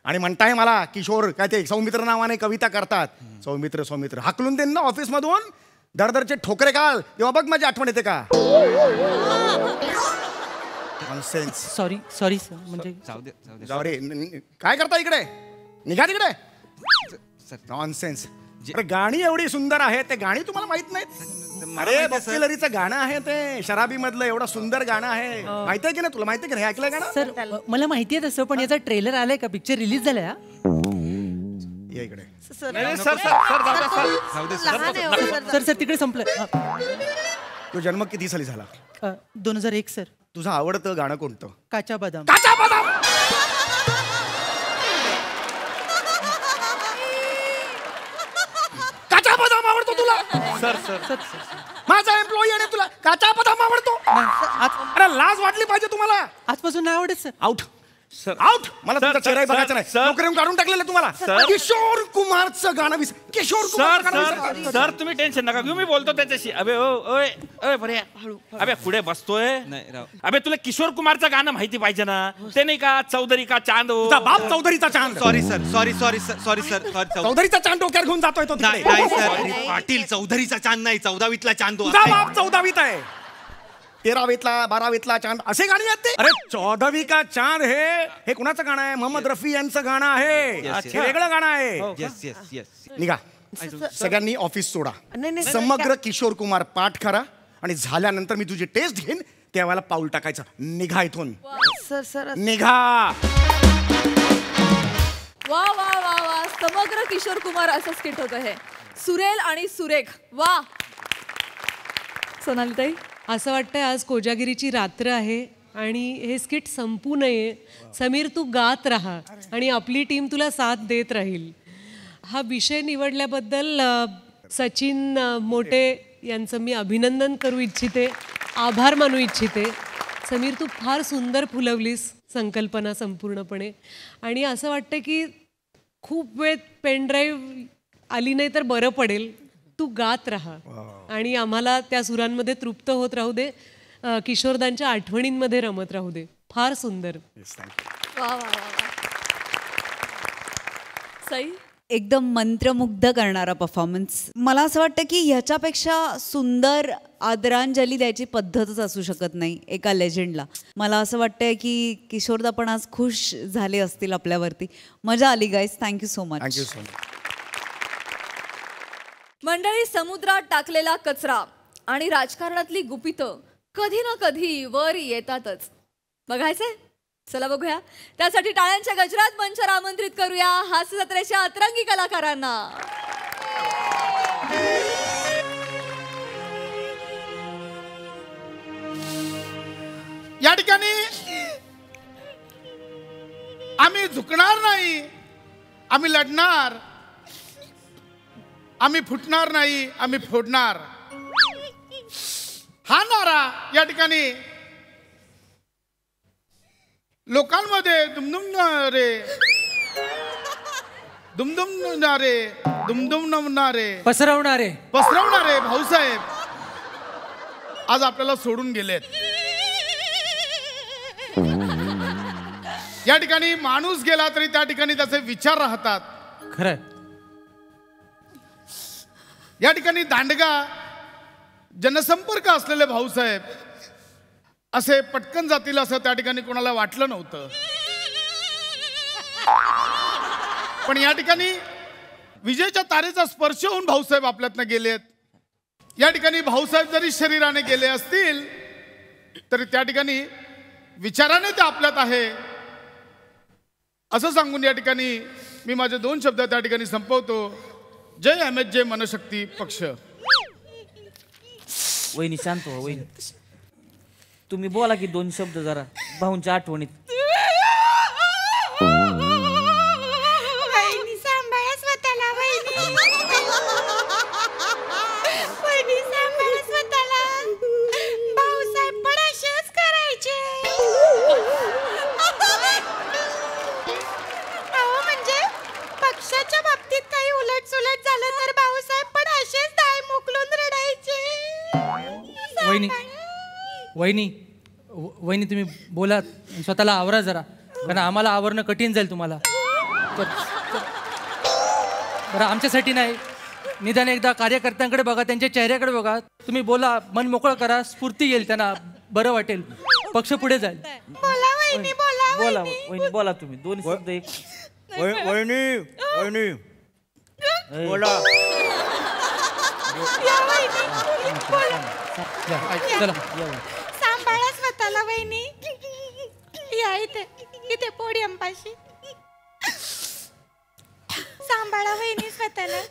आणि म्हणताय मला किशोर काय ते सौमित्र नावाने कविता करतात. सौमित्र हाकलून देईन ना ऑफिस मधून. दरदरचे ठोकरे काल तेव्हा बघ माझी आठवण येते का? Sorry sir. म्हणजे जाऊ रे. काय करता इकडे? निघा तिकडे. नॉनसेन्स. अरे गाणी एवढी सुंदर आहे, ते गाणी तुम्हाला माहित नाहीत? अरे बस्तिलरीचं गाणं आहे ते, शराबी मधलं एवढं सुंदर गाणं आहे. माहिती आहे की नाही तुला? माहिती आहे की नाही? ऐकलंय गाणं? सर मला माहिती आहे तसं, पण याचा ट्रेलर आलाय का? पिक्चर रिलीज झालाय? या इकडे. सर तिकडे संपलं. तो जन्म किती साली झाला? 2001 सर. तुझं आवडतं गाणं कोणतं? काचा बदाम. काचा बदाम. काचा बदाम आवडतो तुला? सर माझा एम्प्लॉई आहे तुला काचा बदाम आवडतो? अरे लाज वाटली पाहिजे तुम्हाला. आजपासून नाही आवडत सर. Out sir, out. मला तुमचा चेहरा बघायचा नाही. नोकरीवरून काढून टाकलेलं तुम्हाला. किशोर कुमारचं गाणं किशोर कुमार. सर तुम्ही टेन्शन नका घेऊ, मी बोलतो त्याच्याशी. अबे ओय बरे. अबे पुढे बसतोय. अबे तुला किशोर कुमारचं गाणं माहिती पाहिजे ना. ते नाही का चौधरी का चांद हो. बाप चौधरीचा चांद. Sorry sir. चौधरीचा चांद डोक्यावर घेऊन जातोय तो. नाही सर, पाटील चौधरीचा चांद नाही, 14वीतला चांद. बाप 14वीत आहे. 13वीतला 12वीतला चांद असे गाणी आहेत ते. अरे 14वी का चांद हे कुणाचं गाणं आहे? मोहम्मद रफी यांचं गाणं आहे. हे वेगळं गाणं आहे. निघा सगळ्यांनी ऑफिस सोडा. समग्र किशोर कुमार पाठ करा आणि झाल्यानंतर मी तुझी टेस्ट घेईन. त्यावेळेला पाऊल टाकायचं. निघा इथून. सर निघा. वा वा वा वा. समग्र किशोर कुमार असं स्किट होतं हे. सुरेल आणि सुरेख. वा. सोनालीताई, असं वाटतंय आज कोजागिरीची रात्र आहे आणि हे स्किट संपू नये. समीर तू गात राहा आणि आपली टीम तुला साथ देत राहील. हा विषय निवडल्याबद्दल सचिन मोटे यांचं मी अभिनंदन करू इच्छिते, आभार मानू इच्छिते. समीर तू फार सुंदर फुलवलीस संकल्पना संपूर्णपणे. आणि असं वाटतं की खूप वेळ पेनड्राईव्ह आली नाही तर बरं पडेल. तू गात राहा आणि आम्हाला त्या सुरांमध्ये तृप्त होत राहू दे. किशोरदांच्या आठवणींमध्ये रमत राहू दे. फार सुंदर. वा वा वा. सई, एकदम मंत्रमुग्ध करणारा परफॉर्मन्स. मला असं वाटतं की ह्याच्यापेक्षा सुंदर आदरांजली द्यायची पद्धतच असू शकत नाही एका लेजंडला. मला असं वाटतंय की किशोरदा पण आज खुश झाले असतील आपल्यावरती. मजा आली guys. Thank you so much. Thank you so much. मंडळी, समुद्रात टाकलेला कचरा आणि राजकारणातली गुपितं कधी ना कधी वर येतातच. बघायचंय? चला बघूया. त्यासाठी टाळ्यांच्या गजरात मंचावर आमंत्रित करूया हास्य जत्रेच्या अतरंगी कलाकारांना. या ठिकाणी आम्ही झुकणार नाही, आम्ही लढणार. आम्ही फुटणार नाही, आम्ही फोडणार. हा नारा या ठिकाणी लोकांमध्ये दुमदुमणारे पसरवणारे भाऊसाहेब आज आपल्याला सोडून गेलेत. या ठिकाणी माणूस गेला तरी त्या ठिकाणी त्याचे विचार राहतात. खरं. या ठिकाणी दांडगा जनसंपर्क असलेले भाऊसाहेब असे पटकन जातील असं त्या ठिकाणी कोणाला वाटलं नव्हतं. पण या ठिकाणी विजयच्या तारेचा स्पर्श होऊन भाऊसाहेब आपल्यातनं गेलेत. या ठिकाणी भाऊसाहेब जरी शरीराने गेले असतील तरी त्या ठिकाणी विचाराने ते आपल्यात आहे असं सांगून या ठिकाणी मी माझे 2 शब्द त्या ठिकाणी संपवतो. जय अहमेद, जय मनशक्ती पक्ष. वहिनी शांत हो. वहिनी तुम्ही बोला की 2 शब्द जरा भाऊंच्या आठवणीत. वहिनी सांभाळा स्वतःला. वहिनी सांभाळा स्वतःला. भाऊसाहेब पण असेच वहिनी तुम्ही बोला, स्वतःला आवरा जरा, कारण आम्हाला आवरणं कठीण जाईल तुम्हाला. बरं आमच्यासाठी नाही, निदान एकदा कार्यकर्त्यांकडे बघा, त्यांच्या चेहऱ्याकडे बघा, तुम्ही बोला, मन मोकळं करा, स्फूर्ती येईल त्यांना, बरं वाटेल, पक्ष पुढे जाईल. बोला वहिनी, बोला बोला वहिनी, बोला तुम्ही दोन शब्द. एक वहिनी बोला. चला सांभाळा स्वतःला वहिनी. या इथे इथे पोडियमपाशी सांभाळा वहिनी स्वतःला.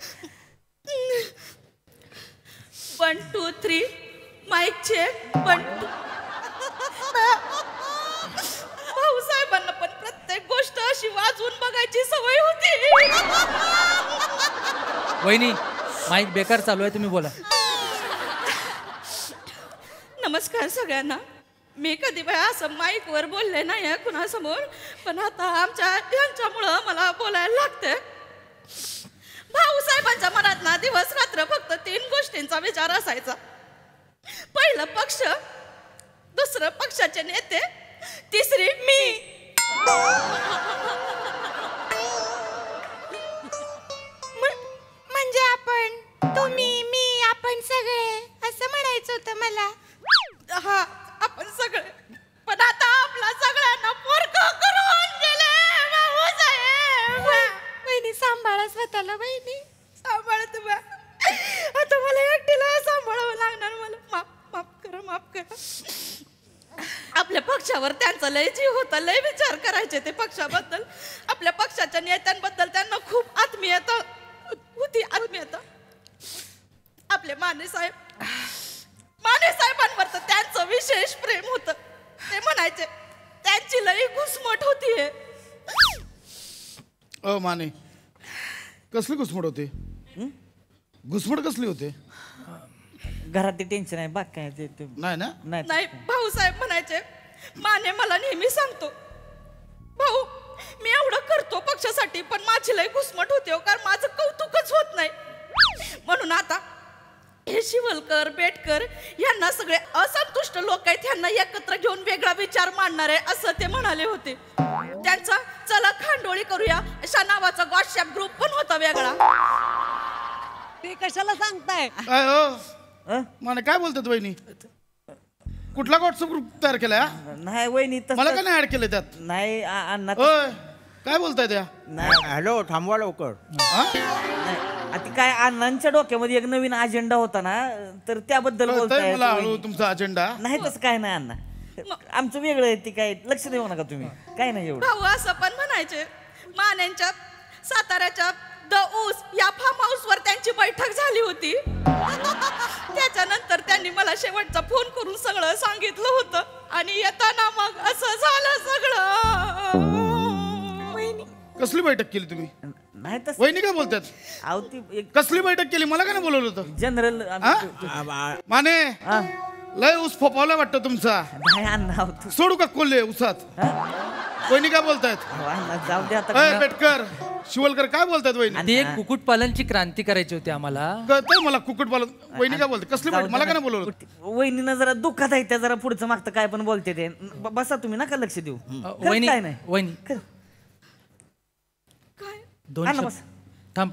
1 2 3 माईक चेक. 1 2. भाऊसाहेबांना पण प्रत्येक गोष्ट अशी वाजवून बघायची सवय होती. वहिनी माईक बेकार चालू आहे, तुम्ही बोला. नमस्कार सगळ्यांना. मी कधी वेळा असं माईकवर बोलले नाही कुणासमोर, पण आता यांच्यामुळं मला बोलायला लागतंय. भाऊसाहेबांच्या मनात ना दिवस रात्र फक्त 3 गोष्टींचा विचार असायचा. पहिलं पक्ष, दुसरं पक्षाचे नेते, तिसरी मी. म्हणजे आपण, तुम्ही, मी, आपण सगळे असं म्हणायचं होतं मला. हा, आपण सगळे. पण आता आपला सगळ्यांना पोरकं करून गेले भाऊसाहेब. वहिनी सांभाळा स्वतःला वहिनी. सांभाळते बा. आता मला एकटीला सांभाळावं लागणार. मला माफ करा. आपल्या पक्षावर त्यांचा लय जीव होता, लय विचार करायचे ते पक्षाबद्दल. आपल्या पक्षाच्या नेत्यांबद्दल त्यांना खूप आत्मीयता होती. आपले माने साहेबांवर तर त्यांचं विशेष प्रेम होतं. ते म्हणायचे त्यांची लई घुसमट होतीये. माने कसली घुसमट होते? घुसमट कसली होते? घरात ते टेन्शन आहे, बाग काय ते नाही ना. नाही, भाऊसाहेब म्हणायचे, माने मला नेहमी सांगतो, भाऊ मी एवढं करतो पक्षासाठी, पण माझी लई घुसमट होते, कारण माझं कौतुकच होत नाही. म्हणून आता हे शिवलकर, बेटकर यांना सगळे असंतुष्ट लोक आहेत, यांना एकत्र घेऊन वेगळा विचार मांडणार आहे असं ते म्हणाले होते. त्यांचा चला खांडोळी करूया अशा नावाचा व्हॉट्सअप ग्रुप पण होता वेगळा. ते कशाला सांगताय? काय हो माने, काय बोलतात वहिनी? कुठला व्हॉट्सअप ग्रुप तयार केलाय? नाही वहिनी, मला का नाही ऍड केलं त्यात? नाही अण्णा, काय बोलताय त्या? हॅलो, थांबवा लवकर. आता काय अण्णांच्या डोक्यामध्ये एक नवीन अजेंडा होता ना, तर त्याबद्दल बोलताय मला. हळू तुमचा अजेंडा नाही, तसं काय नाही अण्णा, आमचं वेगळं आहे. ती काय लक्ष देऊ नका तुम्ही, काय नाही एवढं. भाऊ असं पण म्हणायचे, मान्यांच्या साताऱ्याच्या द ऊस या फार्म हाऊस वर त्यांची बैठक झाली होती. त्याच्यानंतर त्यांनी मला शेवटचा फोन करून सगळं सांगितलं होतं, आणि येताना मग असं झालं सगळं. कसली बैठक केली तुम्ही? नाही तर वहिनी काय बोलतात? कसली बैठक केली? मला का नाही बोलवलं होतं? जनरल माने लय ऊस फोपावला वाटतं तुमचा. सोडू का कोल्हे ऊसात? वहिनी काय बोलतायत? जाऊ दे आता. बेटकर, शिवलकर काय बोलतायत वहिनी? ती एक कुक्कुटपालनची क्रांती करायची होती आम्हाला. कळतंय मला कुक्कुटपालन. वहिनी काय बोलते? कसली बैठक? मला का नाही बोलवलं? वहिनीनं जरा दुःखात आहे, त्या जरा पुढचं मागतं काय पण बोलते ते. बसा तुम्ही, नका लक्ष देऊ. वहिनी काय नाही वहिनी, थांब,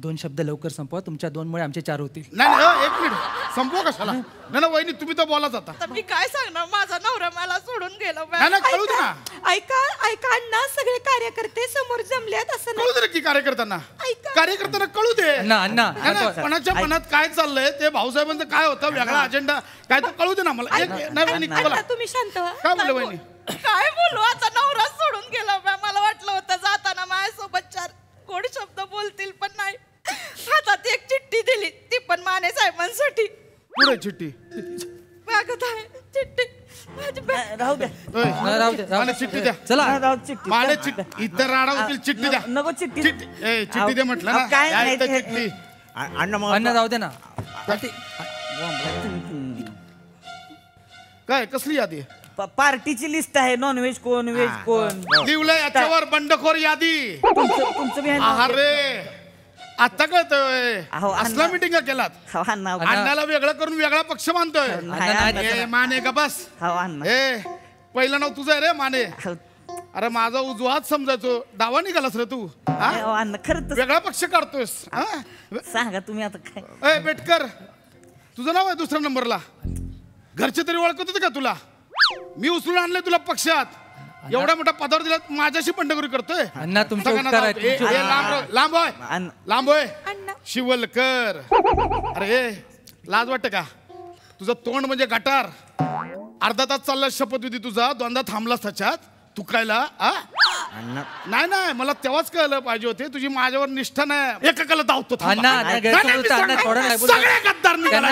2 शब्द लवकर संपवा. तुमच्या 2 मुळे आमचे 4 होतील. नाही, 1 मिनिट संपवा कशाला? नाही वहिनी, तुम्ही तर बोलाच आता. मी काय सांगणार, माझा नवरा मला सोडून गेला. कळू दे ना. ऐका अण्णा, सगळे कार्यकर्ते समोर जमलेत असं कळू दे की कार्यकर्त्यांना कळू दे. कोणाच्या मनात काय चाललंय ते, भाऊसाहेबांचं काय होतं वेगळा अजेंडा काय, तो कळू दे ना मला. नाही वहिनी, तुम्ही शांत व्हा. काय बोलले वहिनी? काय बोलू, आता नवरा सोडून गेला. मला वाटलं होतं जाताना माझ्यासोबत 4 गोड शब्द बोलतील, पण नाही. हातात एक चिठ्ठी दिली, ती पण माने साहेबांसाठी. पुढे चिठ्ठी मागत आहे चिठ्ठी. राहू द्या, चिठ्ठी द्या. चला माने चिठ्ठी इतर राडा होतील. चिठ्ठी द्या. नको चिठ्ठी. चिठ्ठी द्या म्हटलं ना. काय चिठ्ठी अण्णा राहू दे ना. काय कसली यादी? पार्टीची लिस्ट आहे. नॉनव्हेज कोण, व्हेज कोण लिवलंय याच्यावर बंडखोर यादी. तुमचं अरे आता कळतोय असला मिटिंग केलात अण्णाला वेगळं करून वेगळा पक्ष मानतोय माने का बस पहिलं नाव तुझं आहे रे माने अरे माझा उजवा हात समजायचो डावा निघालास रे तू वेगळा पक्ष काढतोयस सांगा तुम्ही आता काय बेटकर तुझं नाव आहे दुसऱ्या नंबरला घरचे तरी ओळखत होते का तुला मी उचलून आणलंय तुला पक्षात एवढ्या मोठ्या पदावर दिला माझ्याशी बंडखोरी करतोय लांब होय शिवलकर अरे लाज वाटते का तुझं तोंड म्हणजे गटार अर्धा तास चालला शपथविधी तुझा दोनदा थांबलास त्याच्यात तू कायला नाही मला तेव्हाच कळलं पाहिजे होते तुझी माझ्यावर निष्ठा नाही एकाला धावतो सगळ्या गद्दार निघाला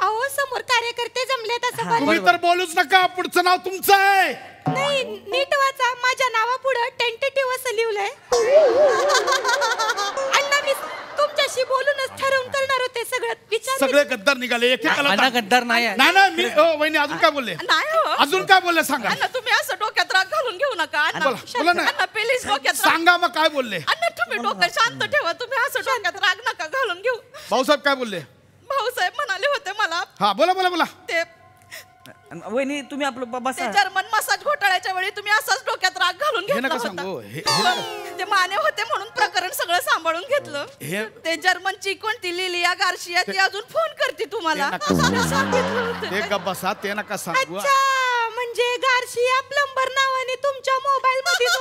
अहो समोर कार्यकर्ते जमले तसं तुम्ही तर बोलूच नका पुढचं नाव तुमचं आहे नाही नीट वाचा माझ्या नावापुढं टेंटेटिव्ह असं लिहिलंय अण्णा मी तुमच्याशी बोलूनच ठरवून करणार होते सगळे गद्दार निघाले एकेकाला गद्दार नाही मी वहिनी अजून काय बोलले अजून काय बोलले सांगा अण्णा तुम्ही असं डोक्यात राग घालून घेऊ नका बोला ना अण्णा प्लीज डोक्यात सांगा मग काय बोलले अण्णा तुम्ही डोकं शांत ठेवा तुम्ही असं डोक्यात राग नका घालून घेऊ भाऊसाहेब काय बोलले भाऊसाहेब म्हणाले होते मला हा बोला ते वहिनी तुम्ही आपलं बसा जर्मन मसाज घोटाळ्याच्या वेळी तुम्ही असंच डोक्यात राग घालून घेतला होता ते माने होते म्हणून प्रकरण सगळं सांभाळून घेतलं ते जर्मनची कोणती लिलिया गार्शिया ती अजून फोन करते तुम्हाला बसा ते नका सांगू म्हणजे गार्शिया प्लंबर नावाने तुमच्या मोबाईल मध्ये जो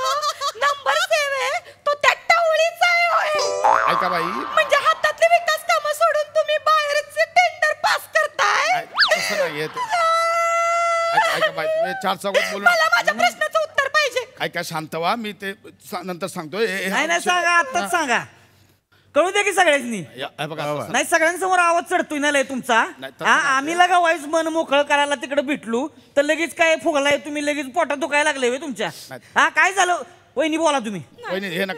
नंबर सेव्ह आहे तो त्या टवळीचा आहे होय ऐका बाई म्हणजे हातातले विकास कामं सोडून तुम्ही बाहेरचे टेंडर पास करताय तसं नाही ऐका बाई तुम्ही 4 चौघात बोलू मला माझ्या प्रश्नाचं उत्तर पाहिजे ऐका शांत व्हा मी ते नंतर सांगतोय नाही सांगा आताच सांगा कळू दे की सगळ्यांनी नाही सगळ्यांसमोर आवाज चढतोय ना लय तुमचा आम्ही लगा वाईस मन मोकळं करायला तिकडे भेटलो तर लगेच काय फुगलाय तुम्ही लगेच पोटात दुखायला लागले तुमच्या काय झालं वहिनी बोला तुम्ही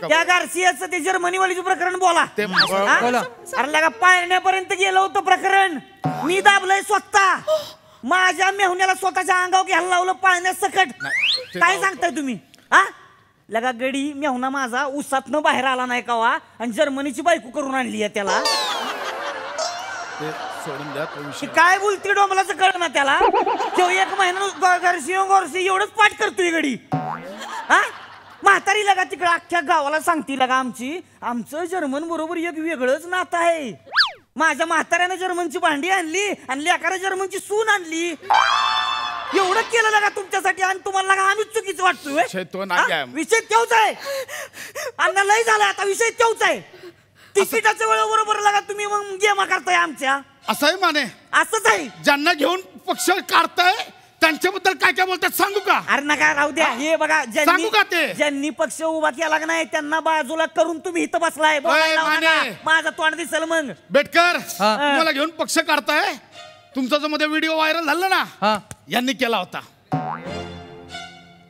त्या गार्सियाचं ते जर्मनीवालीचं प्रकरण बोला अरे लगा पाळण्यापर्यंत गेलं होतं प्रकरण मी दाबलंय स्वतः माझ्या मेहुण्याला स्वतःच्या अंगावर घ्यायला लावलं पाळण्यासकट काय सांगताय तुम्ही लगा गडी मेहुणा माझा उसातनं बाहेर आला नाही कावा आणि जर्मनीची बायको करून आणली आहे त्याला सोडून द्या काय बोलते डोंबलाचं कळ ना त्याला तो 1 महिना गोरसी एवढंच पाठ करतोय गडी म्हातारी लगा तिकडे अख्ख्या गावाला सांगती लगा आमचं जर्मन बरोबर एक वेगळंच नातं आहे माझ्या म्हाताऱ्याने जर्मनची भांडी आणली आणि लेकाने जर्मनची सून आणली एवढं केलं लगा तुमच्यासाठी आणि तुम्हाला लगा आम्हीच चुकीचं वाटतोय विषय तेवच आहे अण्णा लय झाला आता विषय तेवच आहे तिकिटाच्या वेळेबरोबर लगा तुम्ही मग गेमा करताय आमच्या असं आहे माने असंच आहे ज्यांना घेऊन पक्ष काढताय त्यांच्याबद्दल काय काय बोलतात सांगू का अरे नका राहू द्या हे बघा सांगू का ते ज्यांनी पक्ष उभा केला नाही त्यांना बाजूला करून तुम्ही इथं बसलाय माझा तोंड दिसेल मग बेटकर तुम्हाला घेऊन पक्ष काढताय तुमचा जो मध्ये व्हिडिओ व्हायरल झाला ना यांनी केला होता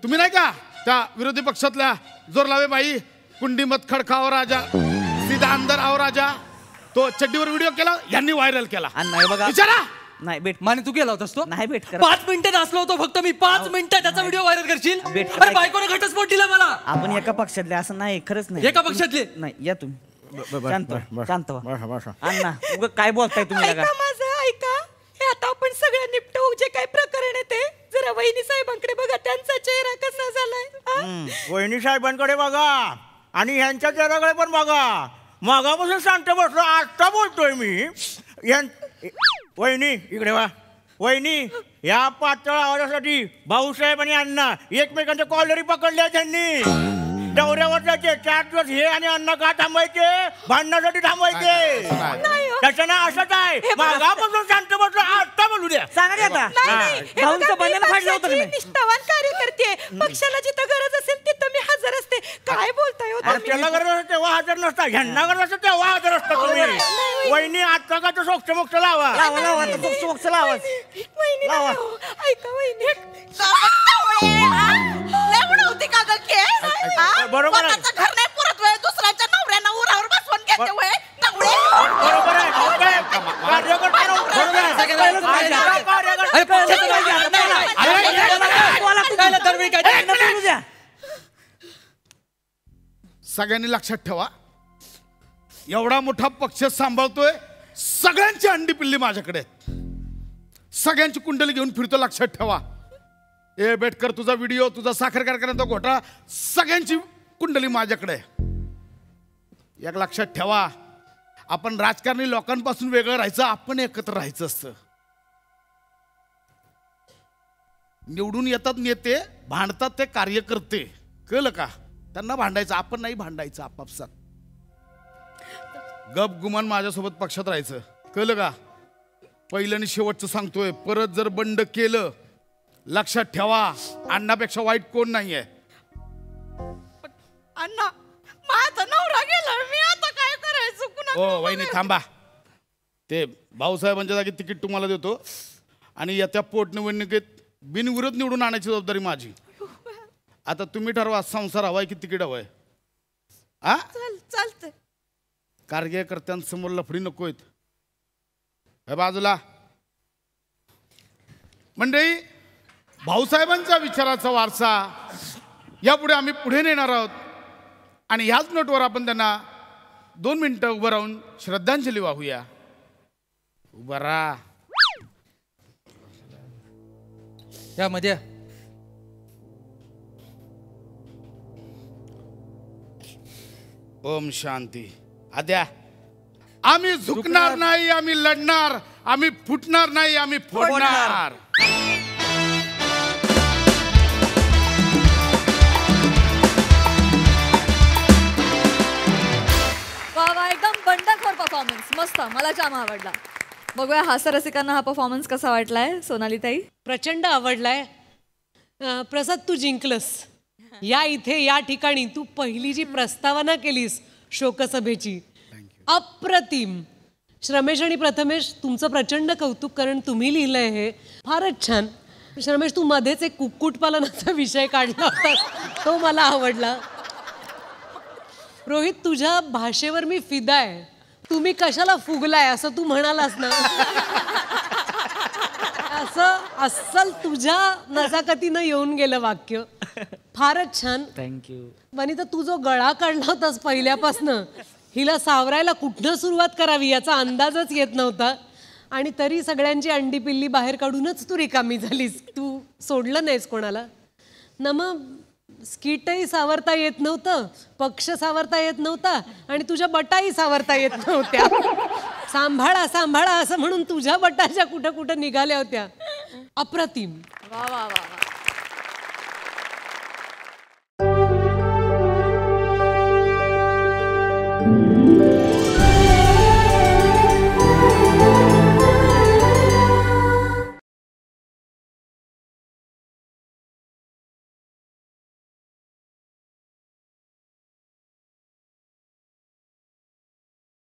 तुम्ही नाही का त्या विरोधी पक्षातल्या जोरलावे बाई कुंडी मत खडकाव राजा सीधा अंदर आओ राजा तो चड्डीवर व्हिडिओ केला यांनी व्हायरल केला विचारा नाही भेट माने तू केला होतास तो नाही भेट 5 मिनिटं नाचलो होतो फक्त मी 5 मिनिटं त्याचा व्हिडिओ व्हायरल करशील अरे बायकोने घटस्फोट दिला मला आपण एका पक्षातले असं नाही खरंच नाही एका पक्षातले नाही या तुम्ही शांत अण्णा उगाच काय बोलताय तुम्ही ऐका हे आता आपण सगळं निपटवू जे काय प्रकरण आहे ते जरा वहिनी साहेबांकडे बघा त्यांचा चेहरा कसा झालाय वहिनी साहेबांकडे बघा आणि ह्यांच्या चेहऱ्याकडे पण बघा मगापासून शांत बसलो आता बोलतोय मी वहिनी इकडे वा वहिनी या पातळ आवाजासाठी भाऊसाहेब आणि अण्णा एकमेकांच्या कॉलरी पकडल्या त्यांनी दौऱ्यावर जायचे 4 दिवस हे आणि अण्णा का थांबायचे भांडणासाठी थांबायचे त्याच्यानं असंच आहे मागापासून शांत बसलो आता बोलू द्या सांगा निष्ठावान कार्यकर्ते पक्षाला जिथं गरज असेल तिथं मी हजर असते काय बोलताय त्याला गरज असते तेव्हा हजर नसता ह्यांना गरज असते तेव्हा हजर असता तुम्ही वहिनी आता का तो सोक्ष मोक्ष लावा सोक्ष लावा ऐका वहिनी बरोबर आहे घर नाही पुरत वेळ दुसऱ्याच्या नवऱ्यानं उरावर बसवून घेते वेळ बरोबर सगळ्यांनी लक्षात ठेवा, एवढा मोठा पक्ष सांभाळतोय, सगळ्यांची अंडी पिल्ली माझ्याकडे आहेत, सगळ्यांची कुंडली घेऊन फिरतो, लक्षात ठेवा. ए बेटकर, तुझा व्हिडिओ, तुझा साखर कारखान्याचा घोटाळा, सगळ्यांची कुंडली माझ्याकडे आहे. एक लक्षात ठेवा, आपण राजकारणी लोकांपासून वेगळं राहायचं, आपण एकत्र राहायचं असतं. निवडून येतात नेते, भांडतात ते कार्यकर्ते, कळलं का? त्यांना भांडायचं, आपण नाही भांडायचं आपापसात. गप गुमान माझ्यासोबत पक्षात राहायचं, कळलं का? पहिलं आणि शेवटचं सांगतोय, परत जर बंड केलं, लक्षात ठेवा, अण्णापेक्षा वाईट कोण नाहीये. अण्णा, माझा नवरा गेला, मी आता काय करायचं? कुणा ओ वहिनी थांबा, ते भाऊसाहेबांच्या जागी तिकीट तुम्हाला देतो आणि येत्या पोटनिवडणुकीत बिनविरोध निवडून आणायची जबाबदारी माझी. आता तुम्ही ठरवा, संसार हवाय की तिकीट हवंय? हा, चालतंय. कार्यकर्त्यांसमोर लफडी नको आहेत. हे बाजूला. मंडळी, भाऊसाहेबांच्या विचाराचा वारसा यापुढे आम्ही पुढे नेणार आहोत आणि ह्याच नोटवर आपण त्यांना 2 मिनिटं उभं राहून श्रद्धांजली वाहूया. उभं राहा. यामध्ये ओम शांती. आद्या, आम्ही झुकणार नाही, आम्ही लढणार, आम्ही फुटणार नाही, आम्ही फोडणार. वा, एकदम बंडखोर परफॉर्मन्स, मस्त, मला जाम आवडला. बघूया हास्यरसिकांना हा परफॉर्मन्स कसा वाटलाय. सोनालीताई? प्रचंड आवडलाय. प्रसाद, तू जिंकलंस. या इथे या ठिकाणी तू पहिली जी प्रस्तावना केलीस शोकसभेची, अप्रतिम. श्रमेश आणि प्रथमेश, तुमचं प्रचंड कौतुक, कारण तुम्ही लिहिलंय हे फारच छान. श्रमेश, तू मध्येच एक कुक्कुटपालनाचा विषय काढला होतास, तो मला आवडला. रोहित, तुझ्या भाषेवर मी फिदा आहे. तुम्ही कशाला फुगलाय असं तू म्हणालास ना, असं अस्सल तुझ्या नजाकतीनं येऊन गेलं वाक्य. फारच छान. थँक्यू. वनिता, तू जो गळा काढला होतास पहिल्यापासनं, हिला सावरायला कुठनं सुरुवात करावी याचा अंदाजच येत नव्हता, आणि तरी सगळ्यांची अंडी पिल्ली बाहेर काढूनच तू रिकामी झालीस. तू सोडलं नाहीस कोणाला ना. मग स्किटही सावरता येत नव्हतं, पक्ष सावरता येत नव्हता, आणि तुझ्या बटाही सावरता येत नव्हत्या. सांभाळा सांभाळा असं म्हणून तुझ्या बटाच्या कुठं कुठं निघाल्या होत्या. अप्रतिम. वा वा वा.